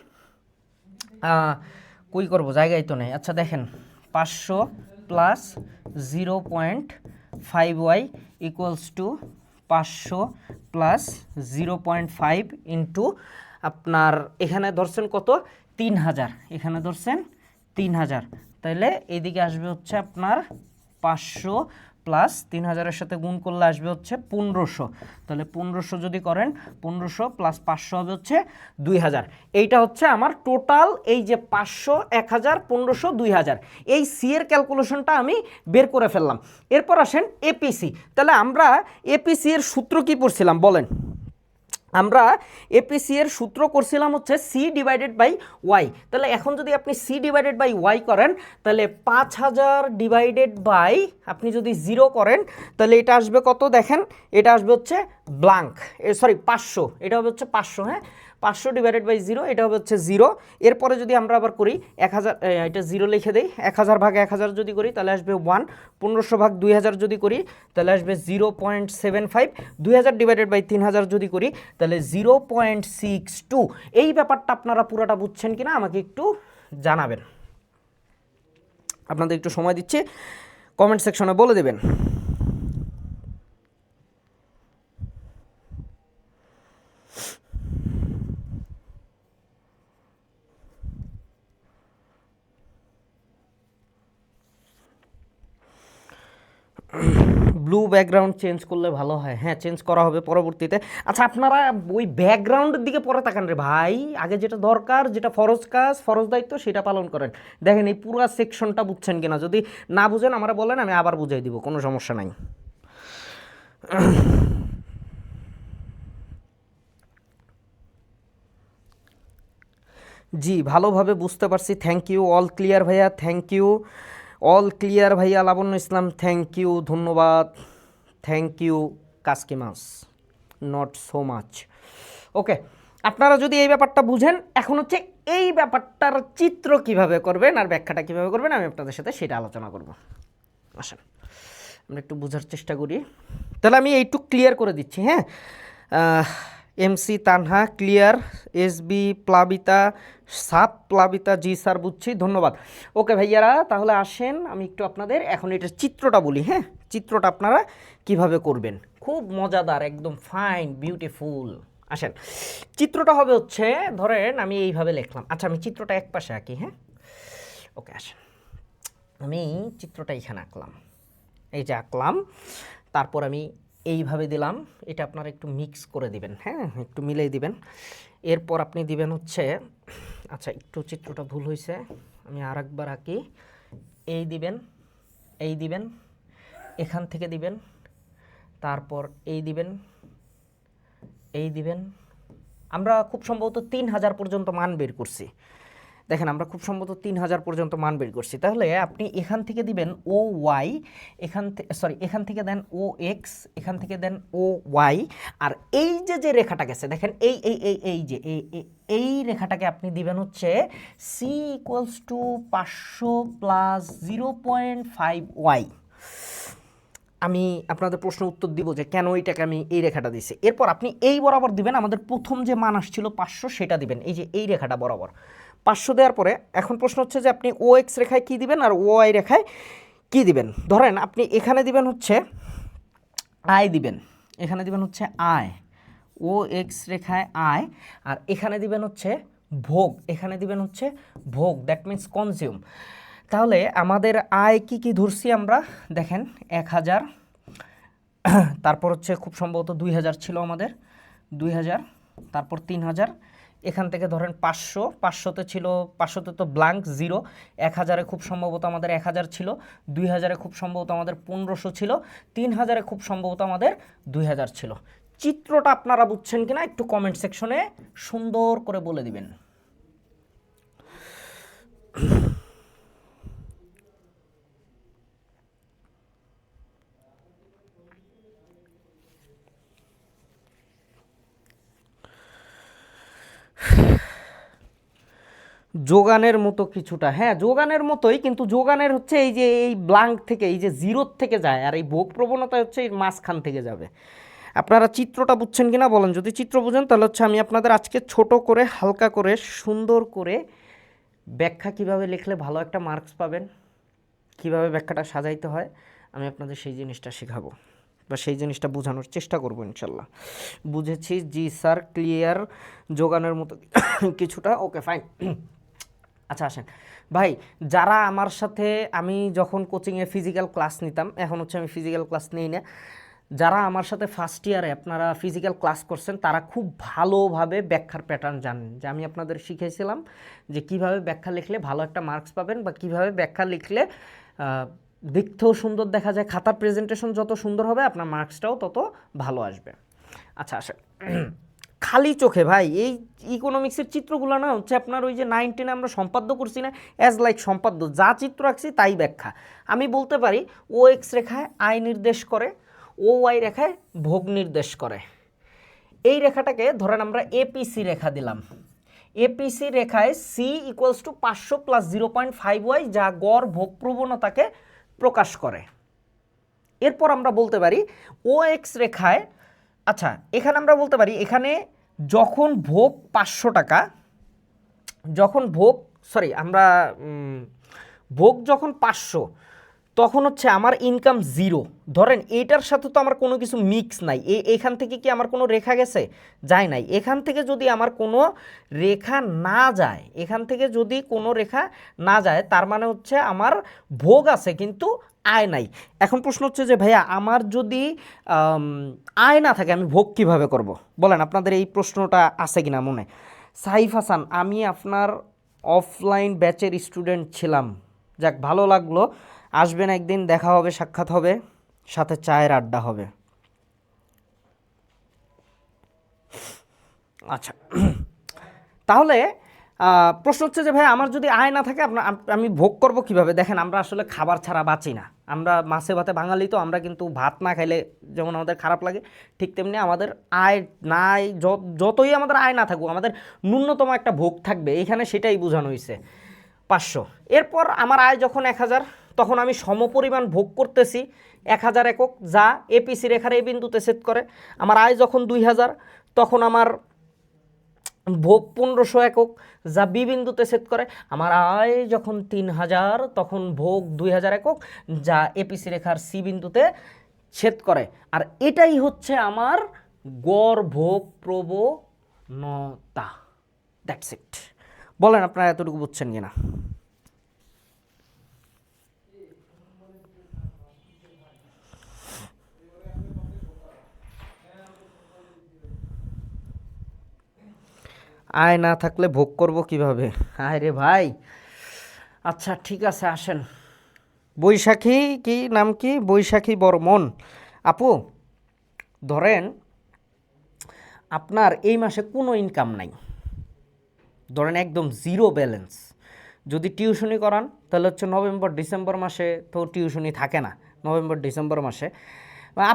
Speaker 1: কই করব জায়গায় তো নেই। আচ্ছা দেখেন 500 plus 0.5 Y equals to 500 plus 0.5 into আপনার এখানে ধরছেন কত 3000, এখানে ধরছেন 3000, তাহলে এইদিকে আসবে হচ্ছে আপনার 500 প্লাস 3000-এর সাথে গুণ করলে আসবে হচ্ছে 1500, তাহলে 1500 যদি করেন 1500 প্লাস 500 হবে হচ্ছে 2000। এইটা হচ্ছে আমার টোটাল, এই যে 500, 1000, 1500, 2000, এই সি এর ক্যালকুলেশনটা আমি বের করে ফেললাম। এরপর আসেন এপিসি, তাহলে আমরা এপিসি এর সূত্র কি পড়ছিলাম বলেন, আমরা এপিসি এর সূত্র করছিলাম হচ্ছে সি ডিভাইডেড বাই ওয়াই, তাহলে এখন যদি আপনি সি ডিভাইডেড বাই ওয়াই করেন তাহলে 5000 ডিভাইডেড বাই আপনি যদি 0 করেন তাহলে এটা আসবে কত দেখেন, এটা আসবে হচ্ছে ব্ল্যাঙ্ক, সরি 500, এটা হবে হচ্ছে 500, হ্যাঁ 500 ডিভাইডেড বাই 0, এটা হবে হচ্ছে 0। এরপরে যদি আমরা আবার করি 1000, এটা 0 লিখে দেই, 1000 ভাগ 1000 যদি করি তাহলে আসবে 1, 1500 ভাগ 2000 যদি করি তাহলে আসবে 0.75, 2000 ডিভাইডেড বাই 3000 যদি করি তাহলে 0.62। এই ব্যাপারটা আপনারা পুরোটা বুঝছেন কিনা আমাকে একটু জানাবেন, আপনাদের একটু সময় দিচ্ছি, কমেন্ট সেকশনে বলে দেবেন। ব্লু ব্যাকগ্রাউন্ড চেঞ্জ করলে ভালো হয়। হ্যাঁ, চেঞ্জ করা হবে পরবর্তীতে। আচ্ছা, আপনারা ওই ব্যাকগ্রাউন্ডের দিকে পরে তাকান রে ভাই, আগে যেটা দরকার, যেটা ফরজ কাজ, ফরজ দায়িত্ব, সেটা পালন করেন। দেখেন এই পুরো সেকশনটা বুঝছেন কিনা, যদি না বুঝেন আমরা বলেন, আমি আবার বুঝাই দিব, কোনো সমস্যা নাই। জি, ভালোভাবে বুঝতে পারছি, থ্যাংক ইউ। অল ক্লিয়ার ভাইয়া, থ্যাংক ইউ। অল ক্লিয়ার ভাইয়া লাবণ্য ইসলাম, থ্যাংক ইউ, ধন্যবাদ, থ্যাংক ইউ। কাস্কিমাস, নট সো মাচ। ওকে, আপনারা যদি এই ব্যাপারটা বুঝেন, এখন হচ্ছে এই ব্যাপারটার চিত্র কিভাবে করবেন আর ব্যাখ্যাটা কিভাবে করবেন, আমি আপনাদের সাথে সেটা আলোচনা করব। আসেন আমরা একটু বোঝার চেষ্টা করি। তাহলে আমি এইটুক ক্লিয়ার করে দিচ্ছি। হ্যাঁ, MC Tanha clear, SB Plabita, সাপ প্লাবিতা, জি স্যার বুঝছি, ধন্যবাদ। ওকে ভাইয়ারা, তাহলে আসেন আমি একটু আপনাদের এখন এটার চিত্রটা বলি। হ্যাঁ, চিত্রটা আপনারা কিভাবে করবেন, খুব মজাদার, একদম ফাইন বিউটিফুল। আসেন, চিত্রটা হবে হচ্ছে, ধরেন আমি এইভাবে লিখলাম। আচ্ছা, আমি চিত্রটা এক পাশে আঁকি। হ্যাঁ, ওকে, আসেন আমি চিত্রটা এখানে আঁকলাম, এই যে আঁকলাম, তারপর আমি এইভাবে দিলাম। এটা আপনারা একটু মিক্স করে দিবেন, হ্যাঁ, একটু মিলিয়ে দিবেন। এরপর আপনি দিবেন হচ্ছে, আচ্ছা একটু চিত্রটা ভুল হয়েছে, আমি আর একবার আঁকি। এই দিবেন, এই দিবেন, এখান থেকে দিবেন, তারপর এই দিবেন, এই দিবেন। আমরা খুব সম্ভবত 3000 পর্যন্ত মান বের করছি। দেখেন, আমরা খুব সম্ভবত 3000 পর্যন্ত মান বের করছি। তাহলে আপনি এখান থেকে দিবেন ও ওয়াই, এখান থেকে দেন ও এক্স, এখান থেকে দেন ও ওয়াই। আর এই যে রেখাটা গেছে, দেখেন এই রেখাটাকে আপনি দিবেন হচ্ছে C equals to 500 plus 0.5 Y. আমি আপনাদের প্রশ্ন উত্তর দিব যে কেন এইটাকে আমি এই রেখাটা দিছি। এরপর আপনি এই বরাবর দিবেন, আমাদের প্রথম যে মান আসছিল 500, সেটা দিবেন এই যে এই রেখাটা বরাবর 500 দেওয়ার পরে এখন প্রশ্ন হচ্ছে যে আপনি ও এক্স রেখায় কী দিবেন আর ও আই রেখায় কী দিবেন। ধরেন আপনি এখানে দিবেন হচ্ছে আয় দিবেন, এখানে দিবেন হচ্ছে আয়, ও এক্স রেখায় আয়, আর এখানে দিবেন হচ্ছে ভোগ, এখানে দিবেন হচ্ছে ভোগ, দ্যাট মিন্স কনজিউম। তাহলে আমাদের আয় কি কি ধরছি আমরা, দেখেন 1000, তারপর হচ্ছে খুব সম্ভবত 2000 ছিল আমাদের, 2000, তারপর 3000, এখান থেকে ধরেন 500, 500তে ছিল, 500তে তো ব্ল্যাঙ্ক জিরো, 1000-এ খুব সম্ভবত আমাদের 1000 ছিল, 2000-এ খুব সম্ভবত আমাদের 1500 ছিল, 3000-এ খুব সম্ভবত আমাদের 2000 ছিল। চিত্রটা আপনারা বুঝছেন কিনা একটু কমেন্ট সেকশনে সুন্দর করে বলে দিবেন। যোগানের মতো কিছুটা, হ্যাঁ যোগানের মতোই, কিন্তু যোগানের হচ্ছে এই যে এই ব্ল্যাঙ্ক থেকে, এই যে জিরোর থেকে যায়, আর এই ভোগ প্রবণতা হচ্ছে এই মাঝখান থেকে যাবে। আপনারা চিত্রটা বুঝছেন কিনা বলেন, যদি চিত্র বুঝেন তাহলে হচ্ছে আমি আপনাদের আজকে ছোট করে, হালকা করে, সুন্দর করে ব্যাখ্যা কিভাবে লিখলে ভালো একটা মার্কস পাবেন, কিভাবে ব্যাখ্যাটা সাজাইতে হয়, আমি আপনাদের সেই জিনিসটা শেখাবো বা সেই জিনিসটা বোঝানোর চেষ্টা করবো ইনশাল্লাহ। বুঝেছি, জি স্যার ক্লিয়ার, যোগানের মতো কিছুটা, ওকে ফাইন। আচ্ছা আসেন ভাই, যারা আমার সাথে, আমি যখন কোচিংয়ে ফিজিক্যাল ক্লাস নিতাম, এখন হচ্ছে আমি ফিজিক্যাল ক্লাস নিই না, যারা আমার সাথে ফার্স্ট ইয়ারে আপনারা ফিজিক্যাল ক্লাস করছেন, তারা খুব ভালোভাবে ব্যাখ্যার প্যাটার্ন জানেন, যে আমি আপনাদের শিখেছিলাম যে কিভাবে ব্যাখ্যা লিখলে ভালো একটা মার্কস পাবেন, বা কিভাবে ব্যাখ্যা লিখলে দেখতেও সুন্দর দেখা যায়, খাতার প্রেজেন্টেশন যত সুন্দর হবে আপনার মার্কসটাও তত ভালো আসবে। আচ্ছা আসেন, খালি চোখে ভাই এই ইকোনমিক্সের চিত্রগুলো না হচ্ছে আপনার ওই যে 9-10 আমরা সম্পাদ্য করছি না, অ্যাজ লাইক সম্পাদ্য, যা চিত্র আঁকছি তাই ব্যাখ্যা। আমি বলতে পারি ও এক্স রেখায় আয় নির্দেশ করে, ও ওয়াই রেখায় ভোগ নির্দেশ করে। এই রেখাটাকে ধরেন আমরা এপিসি রেখা দিলাম, এপিসি রেখায় C equals to 500 plus 0.5 Y, যা গড় ভোগ প্রবণতাকে প্রকাশ করে। এরপর আমরা বলতে পারি ও এক্স রেখায়, আচ্ছা এখানে আমরা বলতে পারি, এখানে যখন ভোগ 500 টাকা, যখন ভোগ আমরা ভোগ যখন 500, তখন হচ্ছে আমার ইনকাম জিরো। ধরেন এইটার সাথে তো আমার কোনো কিছু মিক্স নাই, এখান থেকে কি আমার কোনো রেখা গেছে, যায় নাই। এখান থেকে যদি আমার কোনো রেখা না যায়, এখান থেকে যদি কোনো রেখা না যায়, তার মানে হচ্ছে আমার ভোগ আছে কিন্তু আয় নাই। এখন প্রশ্ন হচ্ছে যে ভাইয়া আমার যদি আয় না থাকে আমি ভোগ কিভাবে করব? বলেন আপনাদের এই প্রশ্নটা আছে কিনা মনে? সাইফ হাসান, আমি আপনার অফলাইন ব্যাচের স্টুডেন্ট ছিলাম, যাক ভালো লাগলো, আসবেন একদিন, দেখা হবে, সাক্ষাৎ হবে, সাথে চায়ের আড্ডা হবে। আচ্ছা, তাহলে প্রশ্ন হচ্ছে যে ভাই আমার যদি আয় না থাকে আমি ভোগ করব কিভাবে? দেখেন আমরা আসলে খাবার ছাড়া বাঁচি না, আমরা মাছে ভাতে বাঙালি, তো আমরা কিন্তু ভাত না খাইলে যেমন আমাদের খারাপ লাগে, ঠিক তেমনি আমাদের আয় নাই, যতই আমাদের আয় না থাকুক আমাদের ন্যূনতম একটা ভোগ থাকবে, এখানে সেটাই বোঝানো হয়েছে 500। এরপর আমার আয় যখন 1000, তখন আমি সমপরিমাণ ভোগ করতেছি 1000 একক, যা এপিসি রেখার এই বিন্দুতে ছেদ করে। আমার আয় যখন 2000, তখন আমার ভোগ 1500 একক, যা বি বিন্দুতে ছেদ করে। আমার আয় যখন 3000, তখন ভোগ 2000 একক, যা এপিসি রেখার সি বিন্দুতে ছেদ করে। আর এটাই হচ্ছে আমার গড় ভোগ প্রবণতা। That's it. বলেন আপনারা এতটুকু বুঝছেন কিনা? আয় না থাকলে ভোগ করব কিভাবে? আয় রে ভাই। আচ্ছা ঠিক আছে, আসেন। বৈশাখী, কি নাম কি, বৈশাখী বর্মন আপু, ধরেন আপনার এই মাসে কোনো ইনকাম নাই, ধরেন একদম জিরো ব্যালেন্স। যদি টিউশনি করান তাহলে হচ্ছে নভেম্বর ডিসেম্বর মাসে তো টিউশনি থাকে না, নভেম্বর ডিসেম্বর মাসে।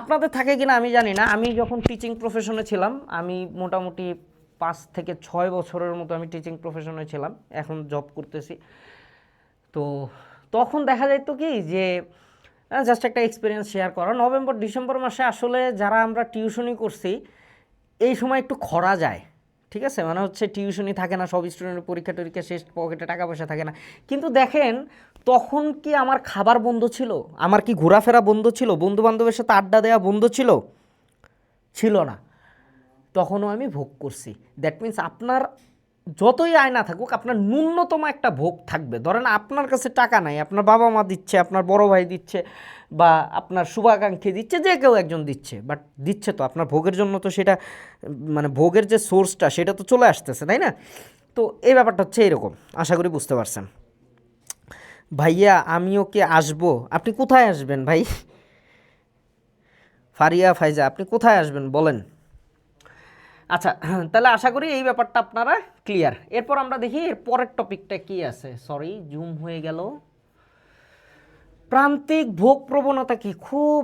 Speaker 1: আপনাদের থাকে কিনা আমি জানি না, আমি যখন টিচিং প্রফেশনে ছিলাম, আমি মোটামুটি 5 থেকে 6 বছরের মতো আমি টিচিং প্রফেশনে ছিলাম, এখন জব করতেছি। তো তখন দেখা যেত কি যে জাস্ট একটা এক্সপিরিয়েন্স শেয়ার করা, নভেম্বর ডিসেম্বর মাসে আসলে যারা আমরা টিউশনি করছি এই সময় একটু খরা যায়, ঠিক আছে, মানে হচ্ছে টিউশনি থাকে না, সব স্টুডেন্টের পরীক্ষা টরীক্ষা শেষ, পকেটে টাকা পয়সা থাকে না। কিন্তু দেখেন তখন কি আমার খাবার বন্ধ ছিল? আমার কি ঘোরাফেরা বন্ধ ছিল? বন্ধু বান্ধবের সাথে আড্ডা দেওয়া বন্ধ ছিল? ছিল না। তখনও আমি ভোগ করছি। দ্যাট মিন্স আপনার যতই আয় না থাকুক আপনার ন্যূনতম একটা ভোগ থাকবে। ধরেন আপনার কাছে টাকা নাই, আপনার বাবা মা দিচ্ছে, আপনার বড় ভাই দিচ্ছে, বা আপনার শুভাকাঙ্ক্ষী দিচ্ছে, যে কেউ একজন দিচ্ছে, বাট দিচ্ছে তো আপনার ভোগের জন্য, তো সেটা মানে ভোগের যে সোর্সটা সেটা তো চলে আসতেছে, তাই না? তো এই ব্যাপারটা হচ্ছে এরকম, আশা করি বুঝতে পারছেন। ভাইয়া আমিও কি আসবো? আপনি কোথায় আসবেন ভাই? ফারিয়া ফাইজা, আপনি কোথায় আসবেন বলেন? আচ্ছা, তাহলে আশা করি এই ব্যাপারটা আপনারা ক্লিয়ার। এরপর আমরা দেখি এর পরের টপিকটা কি আছে। সরি, জুম হয়ে গেল। প্রান্তিক ভোগ প্রবণতা কি? খুব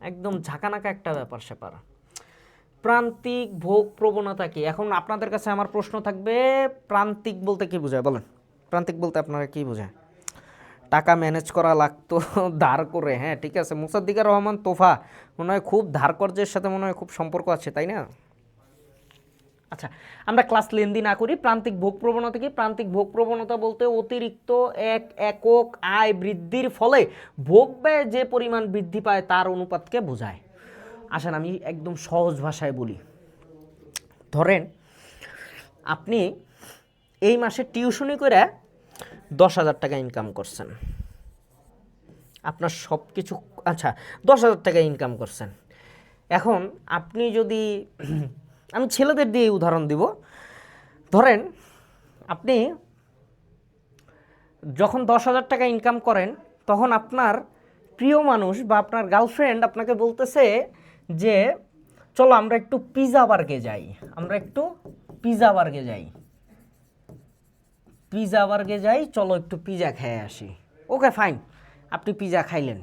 Speaker 1: একদম ঝাঁকানাকা একটা ব্যাপার স্যাপার। প্রান্তিক ভোগ প্রবণতা কি? এখন আপনাদের কাছে আমার প্রশ্ন থাকবে, প্রান্তিক বলতে কি বোঝায় বলেন? প্রান্তিক বলতে আপনারা কি বোঝায়? টাকা ম্যানেজ করা লাগতো ধার করে, হ্যাঁ ঠিক আছে। মুসাদ্দিকার রহমান তোফা, মনে হয় খুব ধারকর্যের সাথে মনে হয় খুব সম্পর্ক আছে, তাই না? আচ্ছা, আমরা ক্লাস লেন্দি না করি। প্রান্তিক ভোগ প্রবণতা কি? প্রান্তিক ভোগ প্রবণতা বলতে অতিরিক্ত এক একক আয় বৃদ্ধির ফলে ভোগ ব্যয় যে পরিমাণ বৃদ্ধি পায় তার অনুপাতকে বোঝায়। আসেন আমি একদম সহজ ভাষায় বলি। ধরেন আপনি এই মাসে টিউশনি করে 10,000 টাকা ইনকাম করছেন, আপনার সব কিছু, আচ্ছা 10,000 টাকা ইনকাম করছেন। এখন আপনি যদি আমি ছেলেদের দিয়ে উদাহরণ দিব, ধরেন আপনি যখন 10,000 টাকা ইনকাম করেন তখন আপনার প্রিয় মানুষ বা আপনার গার্লফ্রেন্ড আপনাকে বলতেছে যে চলো আমরা একটু পিৎজা বার্গে যাই, আমরা একটু পিৎজা বার্গে যাই, পিৎজা বার্গে যাই, চলো একটু পিৎজা খেয়ে আসি। ওকে ফাইন, আপনি পিৎজা খাইলেন।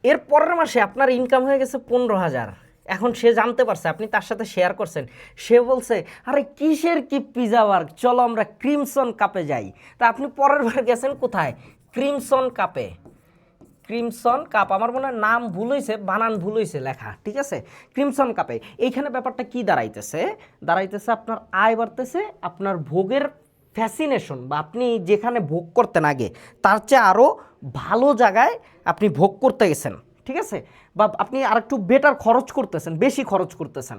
Speaker 1: এর পরের মাসে আপনার ইনকাম হয়ে গেছে 15,000। এখন সে জানতে পারছে, আপনি তার সাথে শেয়ার করছেন, সে বলছে আরে কিসের কি পিৎজা বার্গ, চলো আমরা ক্রিমসন কাপে যাই। তা আপনি পরের বার গেছেন কোথায়? ক্রিমসন কাপে। ক্রিমসন কাপ, আমার মনে হয় নাম ভুল হয়েছে, বানান ভুল হয়েছে লেখা, ঠিক আছে, ক্রিমসন কাপে। এইখানে ব্যাপারটা কি দাঁড়াইতেছে? দাঁড়াইতেছে আপনার আয় বাড়তেছে, আপনার ভোগের ফ্যাসিনেশন বা আপনি যেখানে ভোগ করতেন আগে তার চেয়ে আরও ভালো জায়গায় আপনি ভোগ করতে গেছেন, ঠিক আছে, বা আপনি আর একটু বেটার খরচ করতেছেন, বেশি খরচ করতেছেন।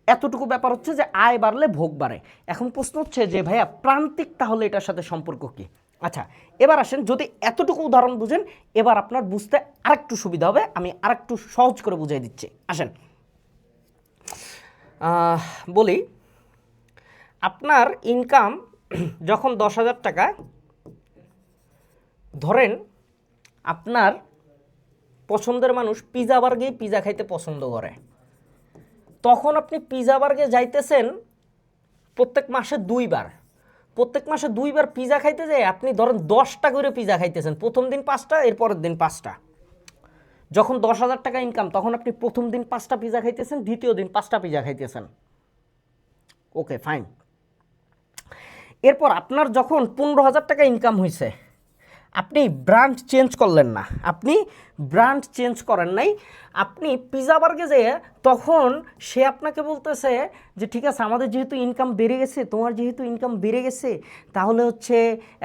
Speaker 1: এতটুকু ব্যাপার হচ্ছে যে আয় বাড়লে ভোগ বাড়ে। এখন প্রশ্ন হচ্ছে যে ভাইয়া প্রান্তিক তাহলে এটার সাথে সম্পর্ক কি? আচ্ছা, এবার আসেন, যদি এতটুকু উদাহরণ বুঝেন এবার আপনার বুঝতে আরেকটু সুবিধা হবে, আমি আরেকটু সহজ করে বুঝিয়ে দিচ্ছি। আসেন বলি, আপনার ইনকাম যখন 10,000 টাকা, ধরেন আপনার পছন্দের মানুষ পিজা বার্গে পিজা খাইতে পছন্দ করে, তখন আপনি পিজা বার্গে যাইতেছেন প্রত্যেক মাসে 2 বার। প্রত্যেক মাসে 2 বার পিজা খাইতে যায় আপনি ধরেন 10টা করে পিজা খাইতেছেন, প্রথম দিন 5টা, এর পরের দিন 5টা। যখন 10,000 টাকা ইনকাম তখন আপনি প্রথম দিন 5টা পিজা খাইতেছেন, দ্বিতীয় দিন 5টা পিজা খাইতেছেন। Okay fine. এরপর আপনার যখন 15,000 টাকা ইনকাম হয়েছে, আপনি ব্র্যান্ড চেঞ্জ করলেন না, আপনি ব্র্যান্ড চেঞ্জ করেন নাই, আপনি পিজা বার্গে যেয়ে তখন সে আপনাকে বলতেছে যে ঠিক আছে, আমাদের যেহেতু ইনকাম বেড়ে গেছে, তোমার যেহেতু ইনকাম বেড়ে গেছে, তাহলে হচ্ছে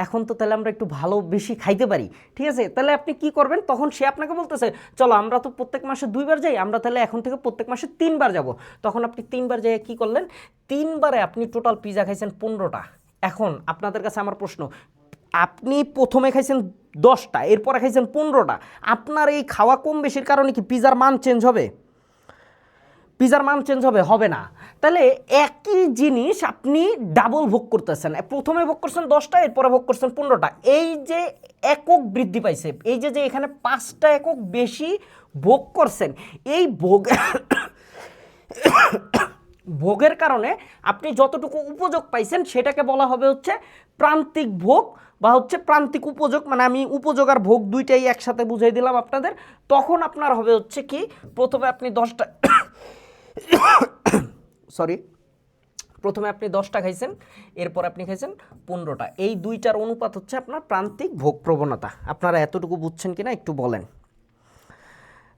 Speaker 1: এখন তো তাহলে আমরা একটু ভালো বেশি খাইতে পারি, ঠিক আছে? তাহলে আপনি কি করবেন? তখন সে আপনাকে বলতেছে চলো আমরা তো প্রত্যেক মাসে 2 বার যাই, আমরা তাহলে এখন থেকে প্রত্যেক মাসে 3 বার যাব। তখন আপনি 3 বার যাই কি করলেন? 3 বারে আপনি টোটাল পিজা খাইছেন 15টা। এখন আপনাদের কাছে আমার প্রশ্ন, আপনি প্রথমে খাইছেন 10টা, এরপরে খাইছেন 15টা, আপনার এই খাওয়া কম বেশির কারণে কি পিজার মান চেঞ্জ হবে? পিজার মান চেঞ্জ হবে? হবে না। তাহলে একই জিনিস আপনি ডাবল ভোগ করতেছেন, প্রথমে ভোগ করছেন 10টা, এরপরে ভোগ করছেন 15টা। এই যে একক বৃদ্ধি পাইছে, এই যে এখানে 5টা একক বেশি ভোগ করছেন, এই ভোগের কারণে আপনি যতটুকু উপযোগ পাইছেন সেটাকে বলা হবে হচ্ছে প্রান্তিক ভোগ বা হচ্ছে প্রান্তিক উপযোগ। মানে আমি উপযোগ আর ভোগ দুইটাই একসাথে বুঝাই দিলাম আপনাদের। তখন আপনার হবে হচ্ছে কি, প্রথমে আপনি 10টা সরি, প্রথমে আপনি 10টা খাইছেন, এরপর আপনি খাইছেন 15টা। এই দুইটার অনুপাত হচ্ছে আপনার প্রান্তিক ভোগ প্রবণতা। আপনারা এতটুকু বুঝছেন কিনা একটু বলেন।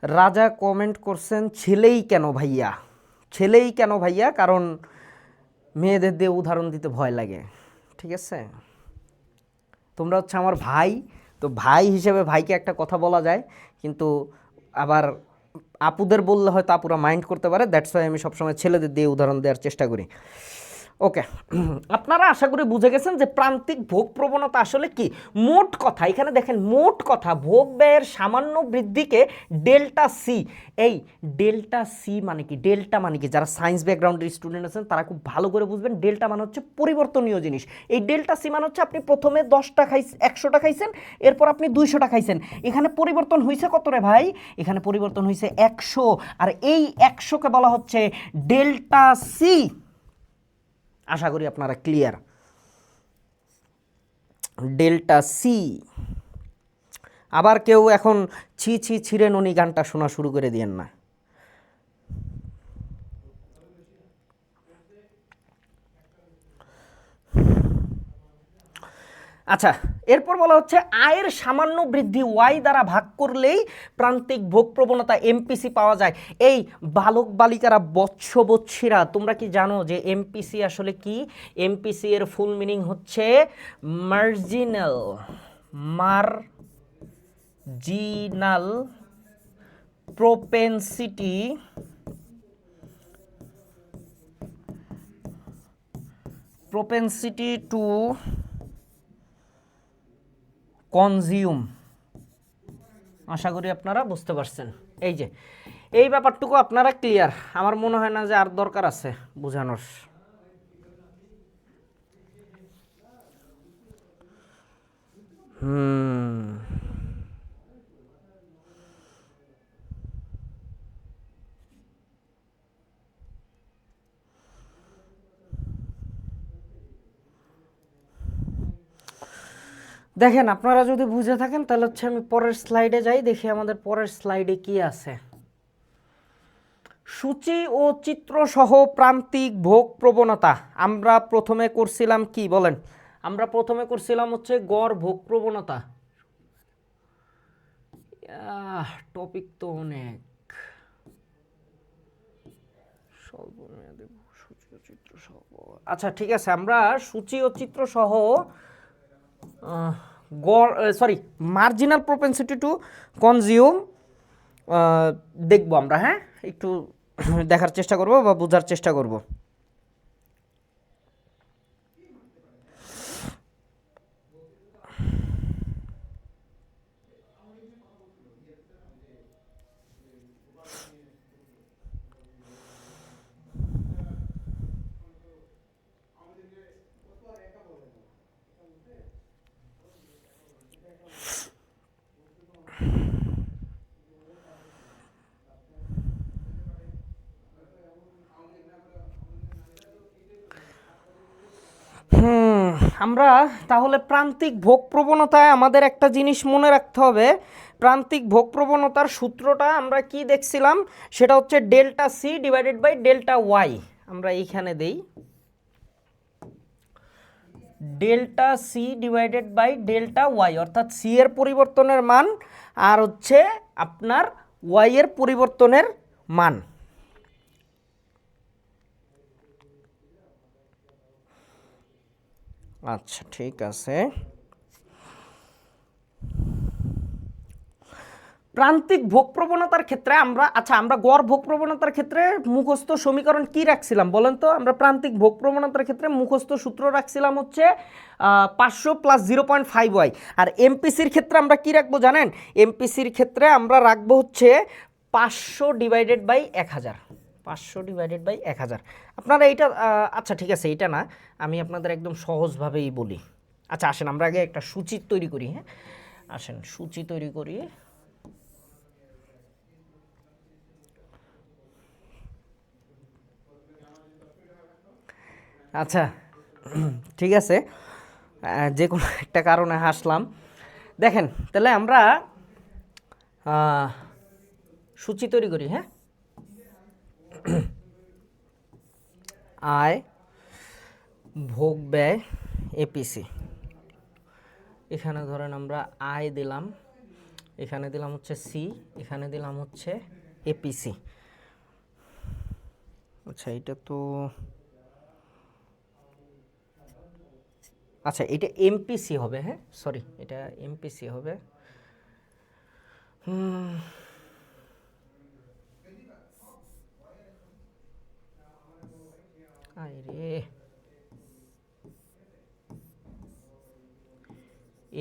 Speaker 1: রাজা কমেন্ট করছেন ছেলেই কেন ভাইয়া? ছেলেই কেন ভাইয়া? কারণ মেয়েদের দিয়ে উদাহরণ দিতে ভয় লাগে, ঠিক আছে? তোমরা হচ্ছে আমার ভাই, তো ভাই হিসেবে ভাইকে একটা কথা বলা যায়, কিন্তু আবার আপুদের বললে হয়তো আপুরা মাইন্ড করতে পারে, দ্যাটস ওয়াই আমি সবসময় ছেলেদের দিয়ে উদাহরণ দেওয়ার চেষ্টা করি। ওকে, আপনারা আশা করি বুঝে গেছেন যে প্রান্তিক ভোগ প্রবণতা আসলে কি। মোট কথা এখানে দেখেন, মোট কথা ভোগ ব্যয়ের সামান্য বৃদ্ধিকে ডেল্টা সি, এই ডেল্টা সি মানে কি, ডেল্টা মানে কি, যারা সায়েন্স ব্যাকগ্রাউন্ডের স্টুডেন্ট আছেন তারা খুব ভালো করে বুঝবেন। ডেল্টা মানে হচ্ছে পরিবর্তনীয় জিনিস। এই ডেল্টা সি মানে হচ্ছে আপনি প্রথমে 10টা খাইছেন, 100টা খাইছেন, এরপর আপনি 200টা খাইছেন, এখানে পরিবর্তন হয়েছে কত রে ভাই? এখানে পরিবর্তন হয়েছে 100, আর এই 100কে বলা হচ্ছে ডেল্টা সি। আশা করি আপনারা ক্লিয়ার। Delta C. আবার কেউ এখন ছি ছি ছিঁড়ে ননি গানটা শোনা শুরু করে দিয়েন না। আচ্ছা, এরপর বলা হচ্ছে আয়ের সামান্য বৃদ্ধি ওয়াই দ্বারা ভাগ করলেই প্রান্তিক ভোগ প্রবণতা এমপিসি পাওয়া যায়। এই বালক বালিকারা, বৎসরা, তোমরা কি জানো যে এমপিসি আসলে কি? এমপিসি এর ফুল মিনিং হচ্ছে মার্জিনাল প্রপেনসিটি টু কনজিউম। আশা করি আপনারা বুঝতে পারছেন। এই যে এই ব্যাপারটুকু আপনারা ক্লিয়ার, আমার মনে হয় না যে আর দরকার আছে বোঝানোর। দেখেন, আপনারা যদি বুঝে থাকেন তাহলে হচ্ছে আমি পরের স্লাইডে যাই, দেখি আমাদের পরের স্লাইডে কি আছে। সূচি ও চিত্র সহ প্রান্তিক ভোগ প্রবণতা। আমরা প্রথমে করছিলাম কি বলেন? আমরা প্রথমে করছিলাম হচ্ছে গড় ভোগ প্রবণতা। টপিক তো অনেক। স্বল্পমেয়াদী সূচি ও চিত্র সহ, আচ্ছা ঠিক আছে, আমরা সূচি ও চিত্র সহ মার্জিনাল প্রপেনসিটি টু কনজিউম দেখবো আমরা। হ্যাঁ, একটু দেখার চেষ্টা করব বা বোঝার চেষ্টা করব। আমরা তাহলে প্রান্তিক ভোগ প্রবণতায় আমাদের একটা জিনিস মনে রাখতে হবে, প্রান্তিক ভোগ প্রবণতার সূত্রটা আমরা কি দেখছিলাম, সেটা হচ্ছে delta C divided by delta Y. আমরা এইখানে দেই delta C divided by delta Y, অর্থাৎ সি এর পরিবর্তনের মান আর হচ্ছে আপনার ওয়াই এর পরিবর্তনের মান। আচ্ছা ঠিক আছে। প্রান্তিক ভোগ প্রবণতার ক্ষেত্রে আমরা গড় ভোগ প্রবণতার ক্ষেত্রে মুখস্থ সমীকরণ কি রাখছিলাম বলেন তো? আমরা প্রান্তিক ভোগ প্রবণতার ক্ষেত্রে মুখস্থ সূত্র রাখছিলাম হচ্ছে 500 প্লাস 0.5y। আর এমপিসির ক্ষেত্রে আমরা কি রাখবো জানেন? এমপিসির ক্ষেত্রে আমরা রাখবো হচ্ছে 500 ডিভাইডেড বাই 1000, 500 ডিভাইডেড বাই 1000। আপনারা এইটা আচ্ছা ঠিক আছে, এইটা না, আমি আপনাদের একদম সহজভাবেই বলি। আচ্ছা আসেন আমরা আগে একটা সূচি তৈরি করি। হ্যাঁ আসেন সূচি তৈরি করি। আচ্ছা ঠিক আছে, যে কোনো একটা কারণে হাসলাম। দেখেন তাহলে আমরা সূচি তৈরি করি। হ্যাঁ আয় ভোগ ব্যয় এপিসি, এখানে ধরেন আমরা আয় দিলাম, এখানে দিলাম হচ্ছে সি, এখানে দিলাম হচ্ছে এপিসি। আচ্ছা এটা তো আচ্ছা এটা এমপিসি হবে। হ্যাঁ সরি, এটা এমপিসি হবে। আরে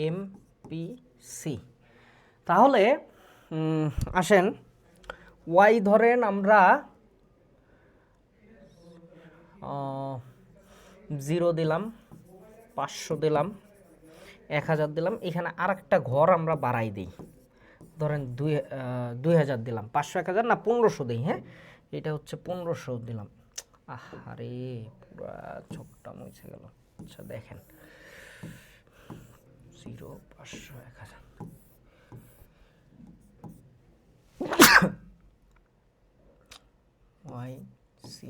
Speaker 1: এমপিসি। তাহলে আসেন ওয়াই ধরেন আমরা 0 দিলাম, 500 দিলাম, 1000 দিলাম। এখানে আর একটা ঘর আমরা বাড়াই দিই, ধরেন 2000 দিলাম, 500 1000 না 1500 দিই। হ্যাঁ এটা হচ্ছে 1500 দিলাম। আরে পুরা ছকটা মুছে গেল। আচ্ছা দেখেন 0 500 1000 ওয়াই সি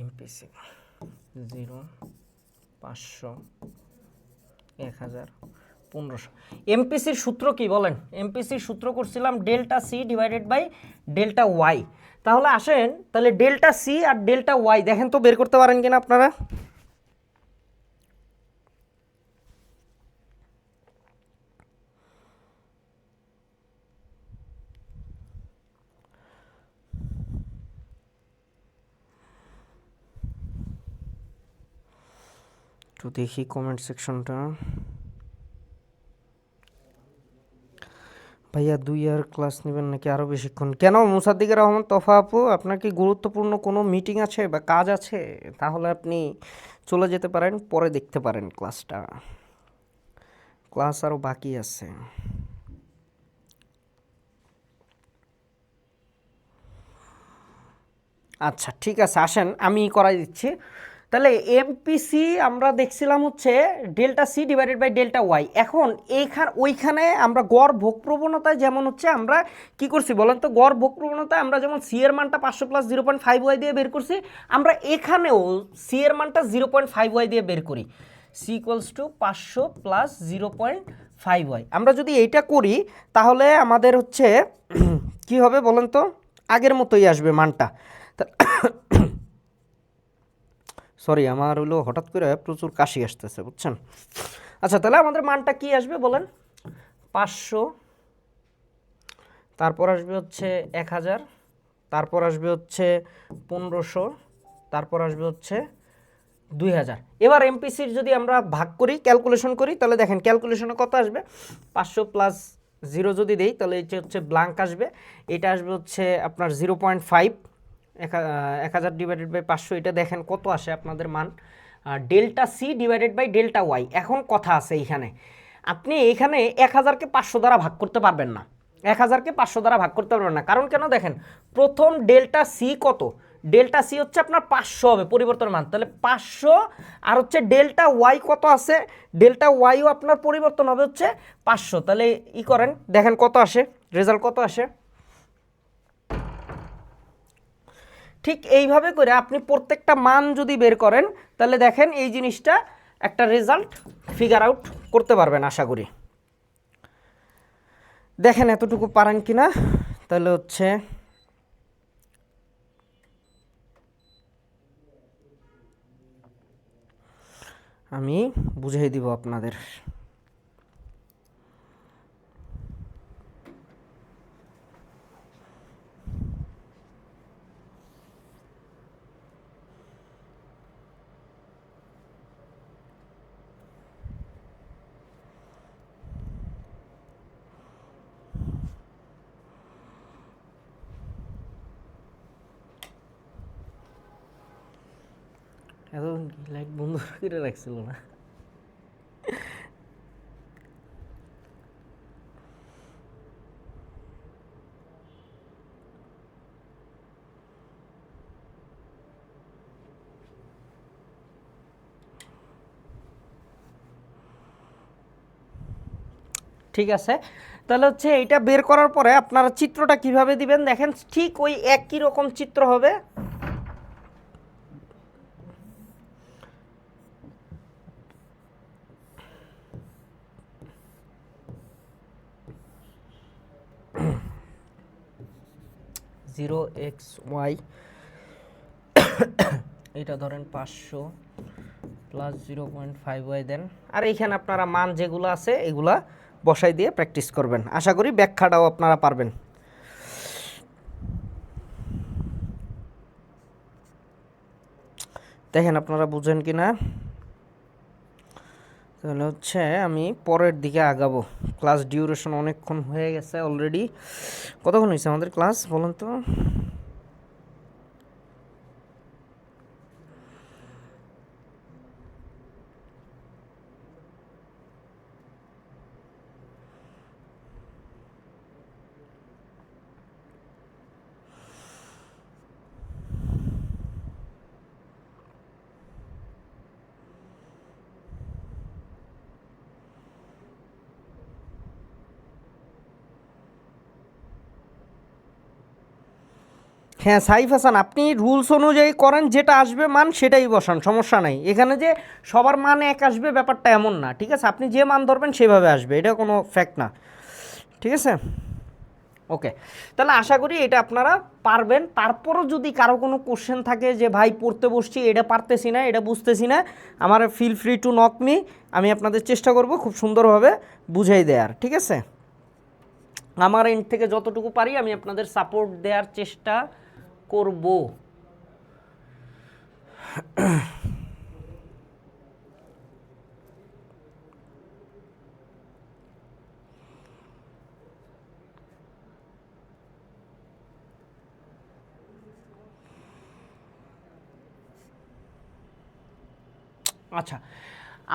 Speaker 1: এমপিসি 0 500 1000 1500। এমপিসির সূত্র কি বলেন? এমপিসির সূত্র করছিলাম delta C divided by delta Y. তাহলে আসেন তাহলে ডেল্টা সি আর ডেল্টা ওয়াই দেখেন তো বের করতে পারেন কিনা আপনারা? একটু দেখি কমেন্ট সেকশনটা। ভাইয়া 2 ইয়ার ক্লাস নেবেন নাকি আরও বেশিক্ষণ? কেন মুসাদ্দিকুর রহমান তফা আপু, আপনার কি গুরুত্বপূর্ণ কোনো মিটিং আছে বা কাজ আছে? তাহলে আপনি চলে যেতে পারেন, পরে দেখতে পারেন ক্লাসটা। ক্লাস আরও বাকি আছে। আচ্ছা ঠিক আছে, আসেন আমি করাই দিচ্ছি। তাহলে এমপিসি আমরা দেখছিলাম হচ্ছে delta C divided by delta Y. এখন ওইখানে আমরা গড় ভোগ প্রবণতায় যেমন হচ্ছে আমরা কি করছি বলেন তো? গড় ভোগ প্রবণতায় আমরা যেমন সি এর মানটা 500 প্লাস 0.5y দিয়ে বের করছি, আমরা এখানেও সি এর মানটা 0.5y দিয়ে বের করি। C equals to 500 plus 0.5y। আমরা যদি এইটা করি তাহলে আমাদের হচ্ছে কি হবে বলেন তো? আগের মতোই আসবে মানটা। সরি আমার হলো হঠাৎ করে প্রচুর কাশি আসতেছে বুঝছেন। আচ্ছা তাহলে আমাদের মানটা কি আসবে বলেন? 500, তারপর আসবে হচ্ছে 1000, তারপর আসবে হচ্ছে 1500, তারপর আসবে হচ্ছে 2000। এবার এমপিসির যদি আমরা ভাগ করি, ক্যালকুলেশন করি, তাহলে দেখেন ক্যালকুলেশনে কত আসবে। 500 প্লাস 0 যদি দেই তাহলে এটা হচ্ছে ব্ল্যাঙ্ক আসবে। এটা আসবে হচ্ছে আপনার 0.5, 1000 ডিভাইডেড বাই 500, এটা দেখেন কত আসে আপনাদের মান। Delta C divided by delta Y. এখন কথা আছে এইখানে, আপনি এইখানে 1000কে 500 দ্বারা ভাগ করতে পারবেন না, 1000কে 500 দ্বারা ভাগ করতে পারবেন না। কারণ কেন দেখেন, প্রথম ডেল্টা সি কত? ডেল্টা সি হচ্ছে আপনার 500 হবে পরিবর্তনের মান, তাহলে 500 আর হচ্ছে ডেল্টা ওয়াই কত আছে, ডেল্টা ওয়াইও আপনার পরিবর্তন হবে হচ্ছে 500, তাহলে ই করেন দেখেন কত আসে, রেজাল্ট কত আসে। ঠিক এইভাবে করে আপনি প্রত্যেকটা মান যদি বের করেন তাহলে দেখেন এই জিনিসটা একটা রেজাল্ট ফিগার আউট করতে পারবেন আশা করি। দেখেন এতটুকু পারেন কিনা, তাহলে হচ্ছে আমি বুঝিয়ে দিব আপনাদের। এতক্ষণ কি লাইট বন্ধ করে রাখছিল না? ঠিক আছে, তাহলে হচ্ছে এইটা বের করার পরে আপনারা চিত্রটা কিভাবে দিবেন দেখেন, ঠিক ওই একই রকম চিত্র হবে। জিরো এক্স ওয়াই, এটা ধরেন 500 প্লাস 0.5y দেন, আর এইখানে আপনারা মান যেগুলো আছে এগুলা বসাই দিয়ে প্র্যাকটিস করবেন, আশা করি ব্যাখ্যাটাও আপনারা পারবেন। দেখেন আপনারা বুঝেন কি না। তাহলে হচ্ছে আমি পরের দিকে আগাবো, ক্লাস ডিউরেশন অনেকক্ষণ হয়ে গেছে অলরেডি। কতক্ষণ হয়েছে আমাদের ক্লাস বলুন তো? হ্যাঁ সাইফ হাসান, আপনি রুলস অনুযায়ী করেন, যেটা আসবে মান সেটাই বসান, সমস্যা নাই। এখানে যে সবার মান এক আসবে ব্যাপারটা এমন না, ঠিক আছে? আপনি যে মান ধরবেন সেভাবে আসবে, এটা কোনো ফ্যাক্ট না, ঠিক আছে? ওকে, তাহলে আশা করি এটা আপনারা পারবেন। তারপরও যদি কারো কোনো কোশ্চেন থাকে যে ভাই পড়তে বসছি এটা পারতেছি না, এটা বুঝতেছি না, আমার feel free to knock me, আমি আপনাদের চেষ্টা করব খুব সুন্দরভাবে বুঝাই দেওয়ার, ঠিক আছে? আমার এন্ড থেকে যতটুকু পারি আমি আপনাদের সাপোর্ট দেওয়ার চেষ্টা করব। আচ্ছা,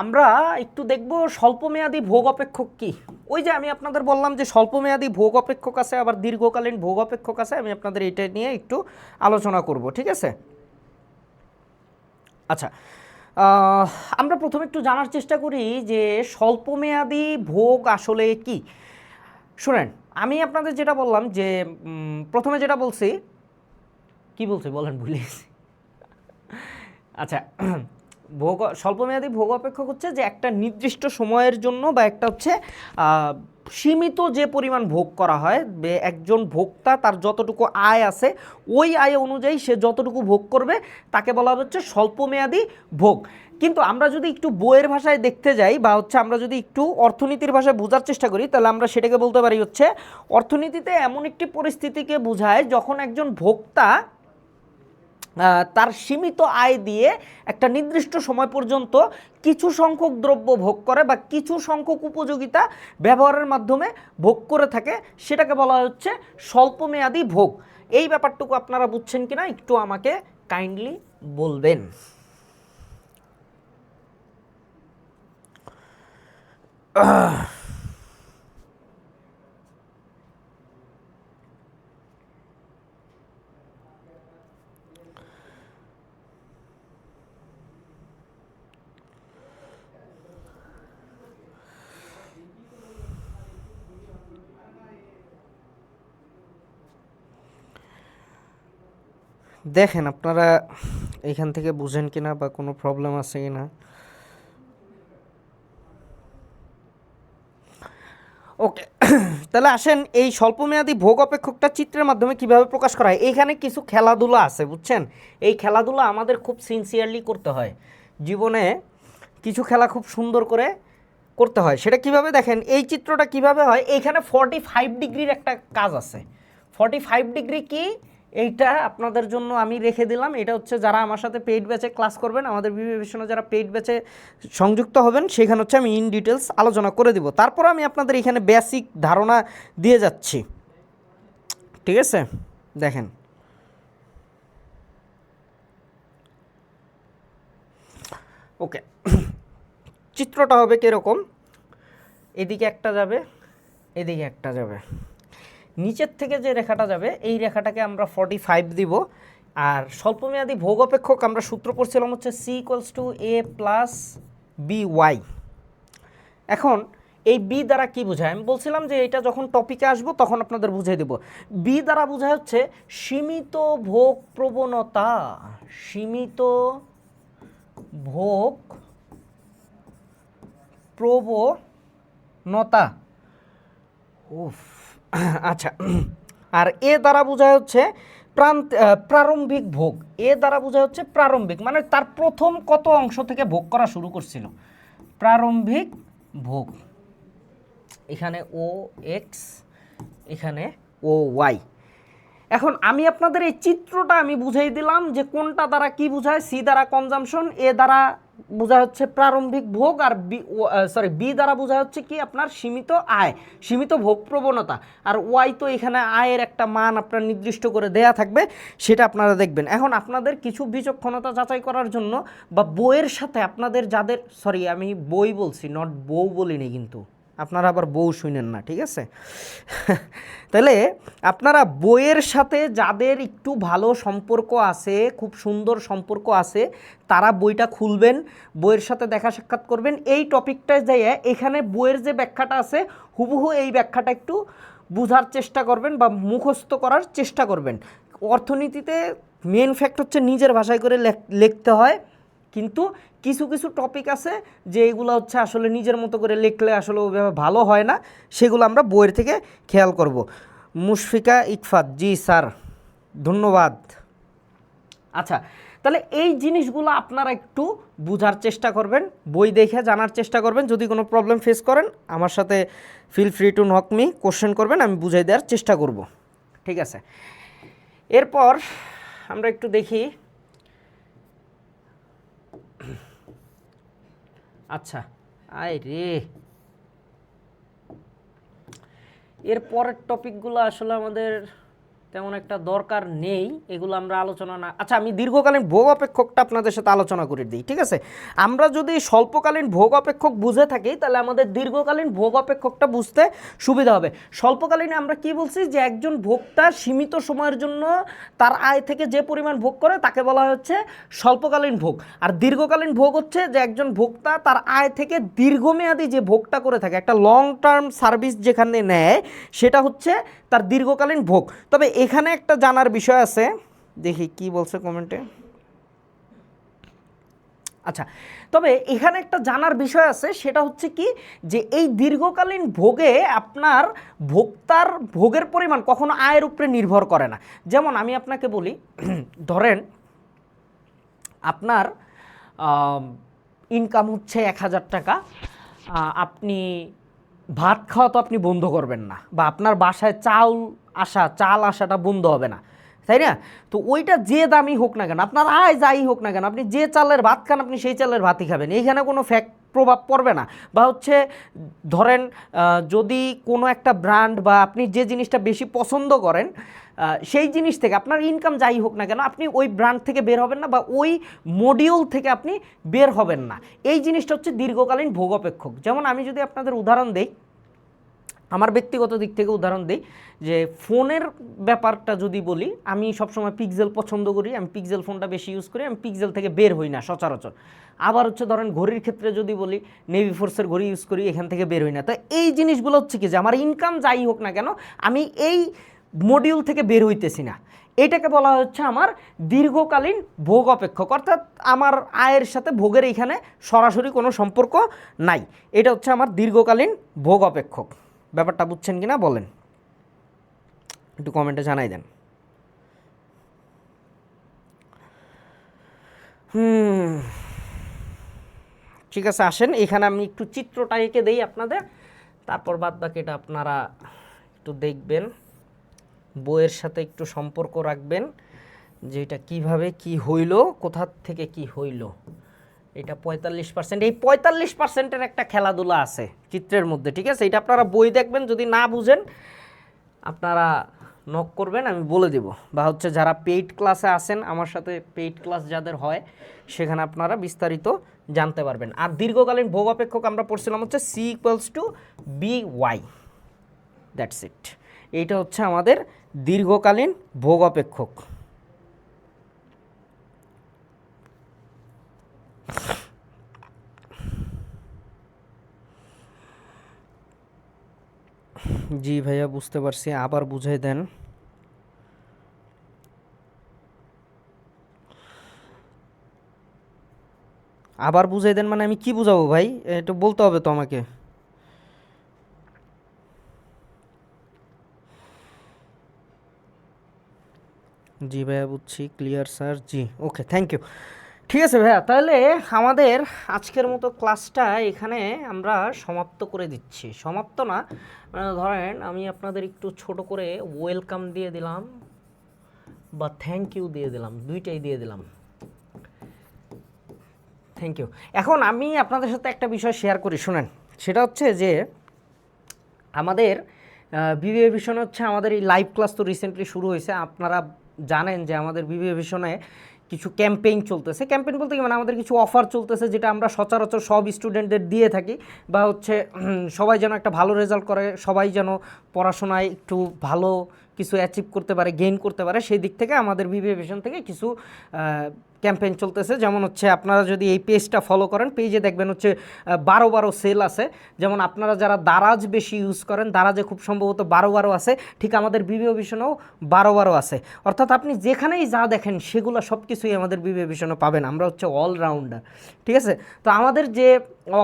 Speaker 1: আমরা একটু দেখব স্বল্পমেয়াদী ভোগ অপেক্ষক কি। ওই যে আমি আপনাদের বললাম যে স্বল্পমেয়াদী ভোগ অপেক্ষক আছে, আবার দীর্ঘকালীন ভোগ অপেক্ষক আছে, আমি আপনাদের এটা নিয়ে একটু আলোচনা করব, ঠিক আছে? আচ্ছা, আমরা প্রথমে একটু জানার চেষ্টা করি যে স্বল্পমেয়াদী ভোগ আসলে কি। শুনেন, আমি আপনাদের যেটা বললাম যে প্রথমে যেটা বলছি, কি বলছি বলেন ভুলে গেছি। আচ্ছা, ভোগ স্বল্পমেয়াদী ভোগ অপেক্ষক হচ্ছে যে একটা নির্দিষ্ট সময়ের জন্য বা একটা হচ্ছে সীমিত যে পরিমাণ ভোগ করা হয়, একজন ভোক্তা তার যতটুকু আয় আছে ওই আয় অনুযায়ী সে যতটুকু ভোগ করবে তাকে বলা হচ্ছে স্বল্পমেয়াদী ভোগ। কিন্তু আমরা যদি একটু বইয়ের ভাষায় দেখতে যাই বা হচ্ছে আমরা যদি একটু অর্থনীতির ভাষায় বোঝার চেষ্টা করি, তাহলে আমরা সেটাকে বলতে পারি হচ্ছে অর্থনীতিতে এমন একটি পরিস্থিতিকে বোঝায় যখন একজন ভোক্তা তার সীমিত আয় দিয়ে একটা নির্দিষ্ট সময় পর্যন্ত কিছু সংখ্যক দ্রব্য ভোগ করে বা কিছু সংখ্যক উপযোগিতা ব্যবহারের মাধ্যমে ভোগ করে থাকে, সেটাকে বলা হচ্ছে স্বল্পমেয়াদী ভোগ। এই ব্যাপারটুকু আপনারা বুঝছেন কিনা একটু আমাকে কাইন্ডলি বলবেন। দেখেন আপনারা এখান থেকে বুঝেন কিনা বা কোনো প্রবলেম আছে কিনা। ওকে, তাহলে আসেন এই স্বল্পমেয়াদী ভোগ অপেক্ষকটা চিত্রের মাধ্যমে কিভাবে প্রকাশ করা হয়। এইখানে কিছু খেলাধুলা আছে, বুঝছেন? এই খেলাধুলা আমাদের খুব সিনসিয়ারলি করতে হয় জীবনে, কিছু খেলা খুব সুন্দর করে করতে হয়। সেটা কিভাবে দেখেন, এই চিত্রটা কিভাবে হয়। এইখানে 45 ডিগ্রির একটা কাজ আছে। 45 ডিগ্রি কি, এইটা আপনাদের জন্য আমি রেখে দিলাম। এটা হচ্ছে যারা আমার সাথে পেইড ব্যাচে ক্লাস করবেন, আমাদের বিবেচনা যারা পেইড ব্যাচে সংযুক্ত হবেন, সেখানে হচ্ছে আমি ইন ডিটেলস আলোচনা করে দিব। তারপর আমি আপনাদের এখানে বেসিক ধারণা দিয়ে যাচ্ছি, ঠিক আছে? দেখেন, ওকে, চিত্রটা হবে কীরকম, এদিকে একটা যাবে, এদিকে একটা যাবে, নিচের থেকে যে রেখাটা যাবে এই রেখাটাকে আমরা 45 দিব। আর স্বল্পমেয়াদী ভোগ অপেক্ষক আমরা সূত্র পড়ছিলাম হচ্ছে C=A+BY। এখন এই বি দ্বারা কি বোঝায়, আমি বলছিলাম যে এটা যখন টপিকে আসবো তখন আপনাদের বুঝিয়ে দেব। বি দ্বারা বোঝায় হচ্ছে সীমিত ভোগ প্রবণতা, সীমিত ভোগ প্রবণতা। উফ, আচ্ছা। আর এ দ্বারা বোঝায় হচ্ছে প্রারম্ভিক ভোগ। এ দ্বারা বোঝায় হচ্ছে প্রারম্ভিক, মানে তার প্রথম কত অংশ থেকে ভোগ করা শুরু করছিল, প্রারম্ভিক ভোগ। এখানে ও এক্স, এখানে ও ওয়াই। এখন আমি আপনাদের এই চিত্রটা আমি বুঝাই দিলাম যে কোনটা দ্বারা কি বোঝায়। সি দ্বারা কনজাম্পশন, এ দ্বারা বোঝা হচ্ছে প্রারম্ভিক ভোগ, আর বি দ্বারা বোঝা হচ্ছে কি আপনার সীমিত আয়, সীমিত ভোগ প্রবণতা। আর ওয়াই তো এখানে আয়ের একটা মান আপনার নির্দিষ্ট করে দেয়া থাকবে, সেটা আপনারা দেখবেন। এখন আপনাদের কিছু বিচক্ষণতা যাচাই করার জন্য বা বইয়ের সাথে আপনাদের যাদের, সরি আমি বই বলছি, নট বউ বলিনি, কিন্তু আপনারা আবার বউ শুনেন না, ঠিক আছে? তাহলে আপনারা বইয়ের সাথে যাদের একটু ভালো সম্পর্ক আছে, খুব সুন্দর সম্পর্ক আছে, তারা বইটা খুলবেন, বইয়ের সাথে দেখা সাক্ষাৎ করবেন। এই টপিকটায় যাইয়ে এখানে বইয়ের যে ব্যাখ্যাটা আছে হুবহু এই ব্যাখ্যাটা একটু বোঝার চেষ্টা করবেন বা মুখস্থ করার চেষ্টা করবেন। অর্থনীতিতে মেন ফ্যাক্ট হচ্ছে নিজের ভাষায় করে লিখতে হয়, কিন্তু কিছু কিছু টপিক আছে যে এগুলো হচ্ছে আসলে নিজের মতো করে লিখলে আসলে ওইভাবে ভালো হয় না, সেগুলো আমরা বইয়ের থেকে খেয়াল করব। মুশফিকা ইকফাত, জি স্যার, ধন্যবাদ। আচ্ছা, তাহলে এই জিনিসগুলো আপনারা একটু বোঝার চেষ্টা করবেন, বই দেখে জানার চেষ্টা করবেন। যদি কোনো প্রবলেম ফেস করেন আমার সাথে feel free to knock me, question করবেন, আমি বুঝাই দেওয়ার চেষ্টা করব, ঠিক আছে? এরপর আমরা একটু দেখি। আচ্ছা, আয় রে, এর পরের টপিকগুলো আসলে আমাদের তেমন একটা দরকার নেই, এগুলো আমরা আলোচনা না। আচ্ছা, আমি দীর্ঘকালীন ভোগ অপেক্ষকটা আপনাদের সাথে আলোচনা করে দিই, ঠিক আছে? আমরা যদি স্বল্পকালীন ভোগ অপেক্ষক বুঝে থাকি তাহলে আমাদের দীর্ঘকালীন ভোগ অপেক্ষকটা বুঝতে সুবিধা হবে। স্বল্পকালীনে আমরা কি বলছি, যে একজন ভোক্তা সীমিত সময়ের জন্য তার আয় থেকে যে পরিমাণ ভোগ করে তাকে বলা হচ্ছে স্বল্পকালীন ভোগ। আর দীর্ঘকালীন ভোগ হচ্ছে যে একজন ভোক্তা তার আয় থেকে দীর্ঘমেয়াদী যে ভোগটা করে থাকে, একটা লং টার্ম সার্ভিস যেখানে নেয়, সেটা হচ্ছে তার দীর্ঘকালীন ভোগ। তবে এখানে একটা জানার বিষয় আছে, দেখি কি বলছে কমেন্টে। আচ্ছা, তবে এখানে একটা জানার বিষয় আছে, সেটা হচ্ছে কি, যে এই দীর্ঘকালীন ভোগে আপনার ভোক্তার ভোগের পরিমাণ কখনো আয়ের উপরে নির্ভর করে না। যেমন আমি আপনাকে বলি, ধরেন আপনার ইনকাম হচ্ছে 1000 টাকা, আপনি ভাত খাওয়া তো আপনি বন্ধ করবেন না, বা আপনার বাসায় চাল আসাটা বন্ধ হবে না, তাই না? তো ওইটা যে দামই হোক না কেন, আপনার আয় যাই হোক না কেন, আপনি যে চালের ভাত খান আপনি সেই চালের ভাতই খাবেন, এইখানে কোনো প্রভাব পড়বে না। বা হচ্ছে ধরেন যদি কোনো একটা ব্র্যান্ড বা আপনি যে জিনিসটা বেশি পছন্দ করেন সেই জিনিস থেকে আপনার ইনকাম যাই হোক না কেন, আপনি ওই ব্র্যান্ড থেকে বের হবেন না বা ওই মডিউল থেকে আপনি বের হবেন না। এই জিনিসটা হচ্ছে দীর্ঘকালীন ভোগ অপেক্ষক। যেমন আমি যদি আপনাদের উদাহরণ দিই, আমার ব্যক্তিগত দিক থেকে উদাহরণ দিই, যে ফোনের ব্যাপারটা যদি বলি, আমি সবসময় পিক্সেল পছন্দ করি, আমি পিক্সেল ফোনটা বেশি ইউজ করি, আমি পিক্সেল থেকে বের হই না সচরাচর। আবার হচ্ছে ধরেন ঘড়ির ক্ষেত্রে যদি বলি, নেভি ফোর্সের ঘড়ি ইউজ করি, এখান থেকে বের হই না। তো এই জিনিসগুলো হচ্ছে কি, যে আমার ইনকাম যাই হোক না কেন আমি এই মডিউল থেকে বের হইতেছি না। এটাকে বলা হচ্ছে আমার দীর্ঘকালীন ভোগ অপেক্ষক, অর্থাৎ আমার আয়ের সাথে ভোগের এইখানে সরাসরি কোনো সম্পর্ক নাই। এটা হচ্ছে আমার দীর্ঘকালীন ভোগ অপেক্ষক। ব্যাপারটা বুঝছেন কি না বলেন, একটু কমেন্টে জানাই দেন। ঠিক আছে, আসেন এখানে আমি একটু চিত্রটা এঁকে দেই আপনাদের, তারপর বাদ বাকিটা আপনারা একটু দেখবেন, বইয়ের সাথে একটু সম্পর্ক রাখবেন যে এটা কীভাবে কি হইল, কোথা থেকে কি হইল। এটা 45%, এই 45%-এর একটা খেলাধুলা আছে চিত্রের মধ্যে, ঠিক আছে? এটা আপনারা বই দেখবেন, যদি না বুঝেন আপনারা নক করবেন, আমি বলে দেব। বা হচ্ছে যারা পেইড ক্লাসে আসেন আমার সাথে, পেইড ক্লাস যাদের হয় সেখানে আপনারা বিস্তারিত জানতে পারবেন। আর দীর্ঘকালীন ভোগ অপেক্ষক আমরা পড়ছিলাম হচ্ছে C=BY, দ্যাটস ইট। এইটা হচ্ছে আমাদের দীর্ঘকালীন ভোগ অপেক্ষক। জি ভাইয়া বুঝতে পারছি, আবার বুঝাই দেন। আবার বুঝাই দেন মানে আমি কি বুঝাবো ভাই, এটা বলতে হবে তো আমাকে। জি ভাইয়া বুঝছি, ক্লিয়ার স্যার, জি ওকে, থ্যাংক ইউ। ঠিক আছে ভাইয়া, তাহলে আমাদের আজকের মতো ক্লাসটা এখানে আমরা সমাপ্ত করে দিচ্ছি। সমাপ্ত না, ধরেন আমি আপনাদের একটু ছোট করে ওয়েলকাম দিয়ে দিলাম বা থ্যাংক ইউ দিয়ে দিলাম, দুইটাই দিয়ে দিলাম। Thank you. এখন আমি আপনাদের সাথে একটা বিষয় শেয়ার করি, শুনেন। সেটা হচ্ছে যে আমাদের বিবিএ ভিশনে হচ্ছে আমাদের এই লাইভ ক্লাস তো রিসেন্টলি শুরু হয়েছে। আপনারা জানেন যে আমাদের বিবিএ ভিশনে কিছু ক্যাম্পেইন চলতেছে। ক্যাম্পেইন বলতে কি মানে আমাদের কিছু অফার চলতেছে, যেটা আমরা সচরাচর সব স্টুডেন্টদের দিয়ে থাকি। বা হচ্ছে সবাই যেন একটা ভালো রেজাল্ট করে, সবাই যেন পড়াশোনায় একটু ভালো কিছু অ্যাচিভ করতে পারে, গেইন করতে পারে, সেই দিক থেকে আমাদের বিবিএ ভিশন থেকে কিছু ক্যাম্পেইন চলতেছে। যেমন হচ্ছে আপনারা যদি এই পেজটা ফলো করেন, পেজে দেখবেন হচ্ছে 12 সেল আছে। যেমন আপনারা যারা দারাজ বেশি ইউজ করেন, দারাজে খুব সম্ভবত 12 আছে, ঠিক আমাদের বিবিএ ভিশনেও 12 আছে। অর্থাৎ আপনি যেখানেই যা দেখেন সেগুলো সব কিছুই আমাদের বিবিএ ভিশনে পাবেন। আমরা হচ্ছে অলরাউন্ডার, ঠিক আছে? তো আমাদের যে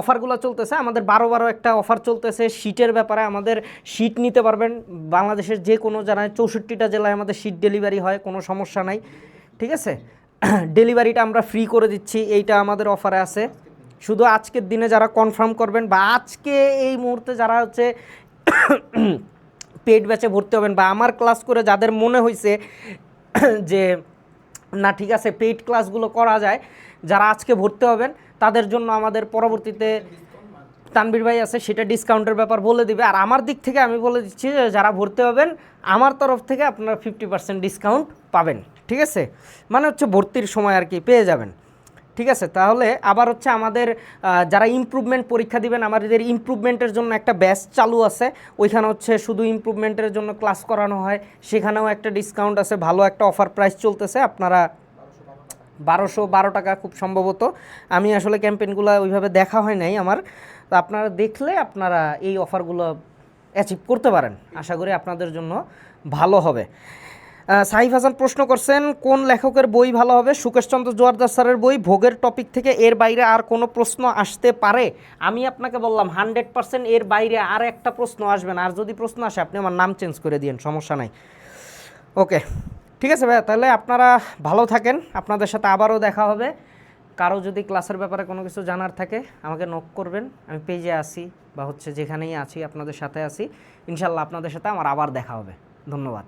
Speaker 1: অফারগুলো চলতেছে, আমাদের 12 একটা অফার চলতেছে শীটের ব্যাপারে। আমাদের শীট নিতে পারবেন বাংলাদেশের যে কোনো জায়গায়, 64টা জেলায় আমাদের শীট ডেলিভারি হয়, কোনো সমস্যা নাই, ঠিক আছে? ডেলিভারিটা আমরা ফ্রি করে দিচ্ছি, এইটা আমাদের অফারে আছে। শুধু আজকের দিনে যারা কনফার্ম করবেন বা আজকে এই মুহূর্তে যারা হচ্ছে পেড ব্যাচে ভর্তি হবেন, বা আমার ক্লাস করে যাদের মনে হয়েছে যে না ঠিক আছে পেইড ক্লাসগুলো করা যায়, যারা আজকে ভর্তি হবেন তাদের জন্য আমাদের পরবর্তীতে তানবীর ভাই আছে, সেটা ডিসকাউন্টের ব্যাপার বলে দিবে। আর আমার দিক থেকে আমি বলে দিচ্ছি যে যারা ভর্তি হবেন আমার তরফ থেকে আপনারা 50% ডিসকাউন্ট পাবেন, ঠিক আছে? মানে হচ্ছে ভর্তির সময় আর কি পেয়ে যাবেন, ঠিক আছে? তাহলে আবার হচ্ছে আমাদের যারা ইমপ্রুভমেন্ট পরীক্ষা দিবেন, আমাদের ইমপ্রুভমেন্টের জন্য একটা ব্যাচ চালু আছে। ওইখানে হচ্ছে শুধু ইমপ্রুভমেন্টের জন্য ক্লাস করানো হয়, সেখানেও একটা ডিসকাউন্ট আছে, ভালো একটা অফার প্রাইস চলতেছে। আপনারা 1212 টাকা খুব সম্ভবত, আমি আসলে ক্যাম্পেইনগুলো ওইভাবে দেখা হয় নাই আমার, তো আপনারা দেখলে আপনারা এই অফারগুলো অ্যাচিভ করতে পারেন। আশা করি আপনাদের জন্য ভালো হবে। সাইফ হাসান প্রশ্ন করছেন কোন লেখকের বই ভালো হবে? সুকেশচন্দ্র জোয়ারদার স্যারের বই। ভোগের টপিক থেকে এর বাইরে আর কোনো প্রশ্ন আসতে পারে? আমি আপনাকে বললাম 100% এর বাইরে আর একটা প্রশ্ন আসবে না। আর যদি প্রশ্ন আসে আপনি আমার নাম চেঞ্জ করে দিন, সমস্যা নাই। ওকে, ঠিক আছে ভাইয়া, তাহলে আপনারা ভালো থাকেন, আপনাদের সাথে আবারও দেখা হবে। কারো যদি ক্লাসের ব্যাপারে কোনো কিছু জানার থাকে আমাকে নক করবেন, আমি পেজে আসি বা হচ্ছে যেখানেই আছি আপনাদের সাথে আছি। ইনশাল্লাহ আপনাদের সাথে আমার আবার দেখা হবে। ধন্যবাদ।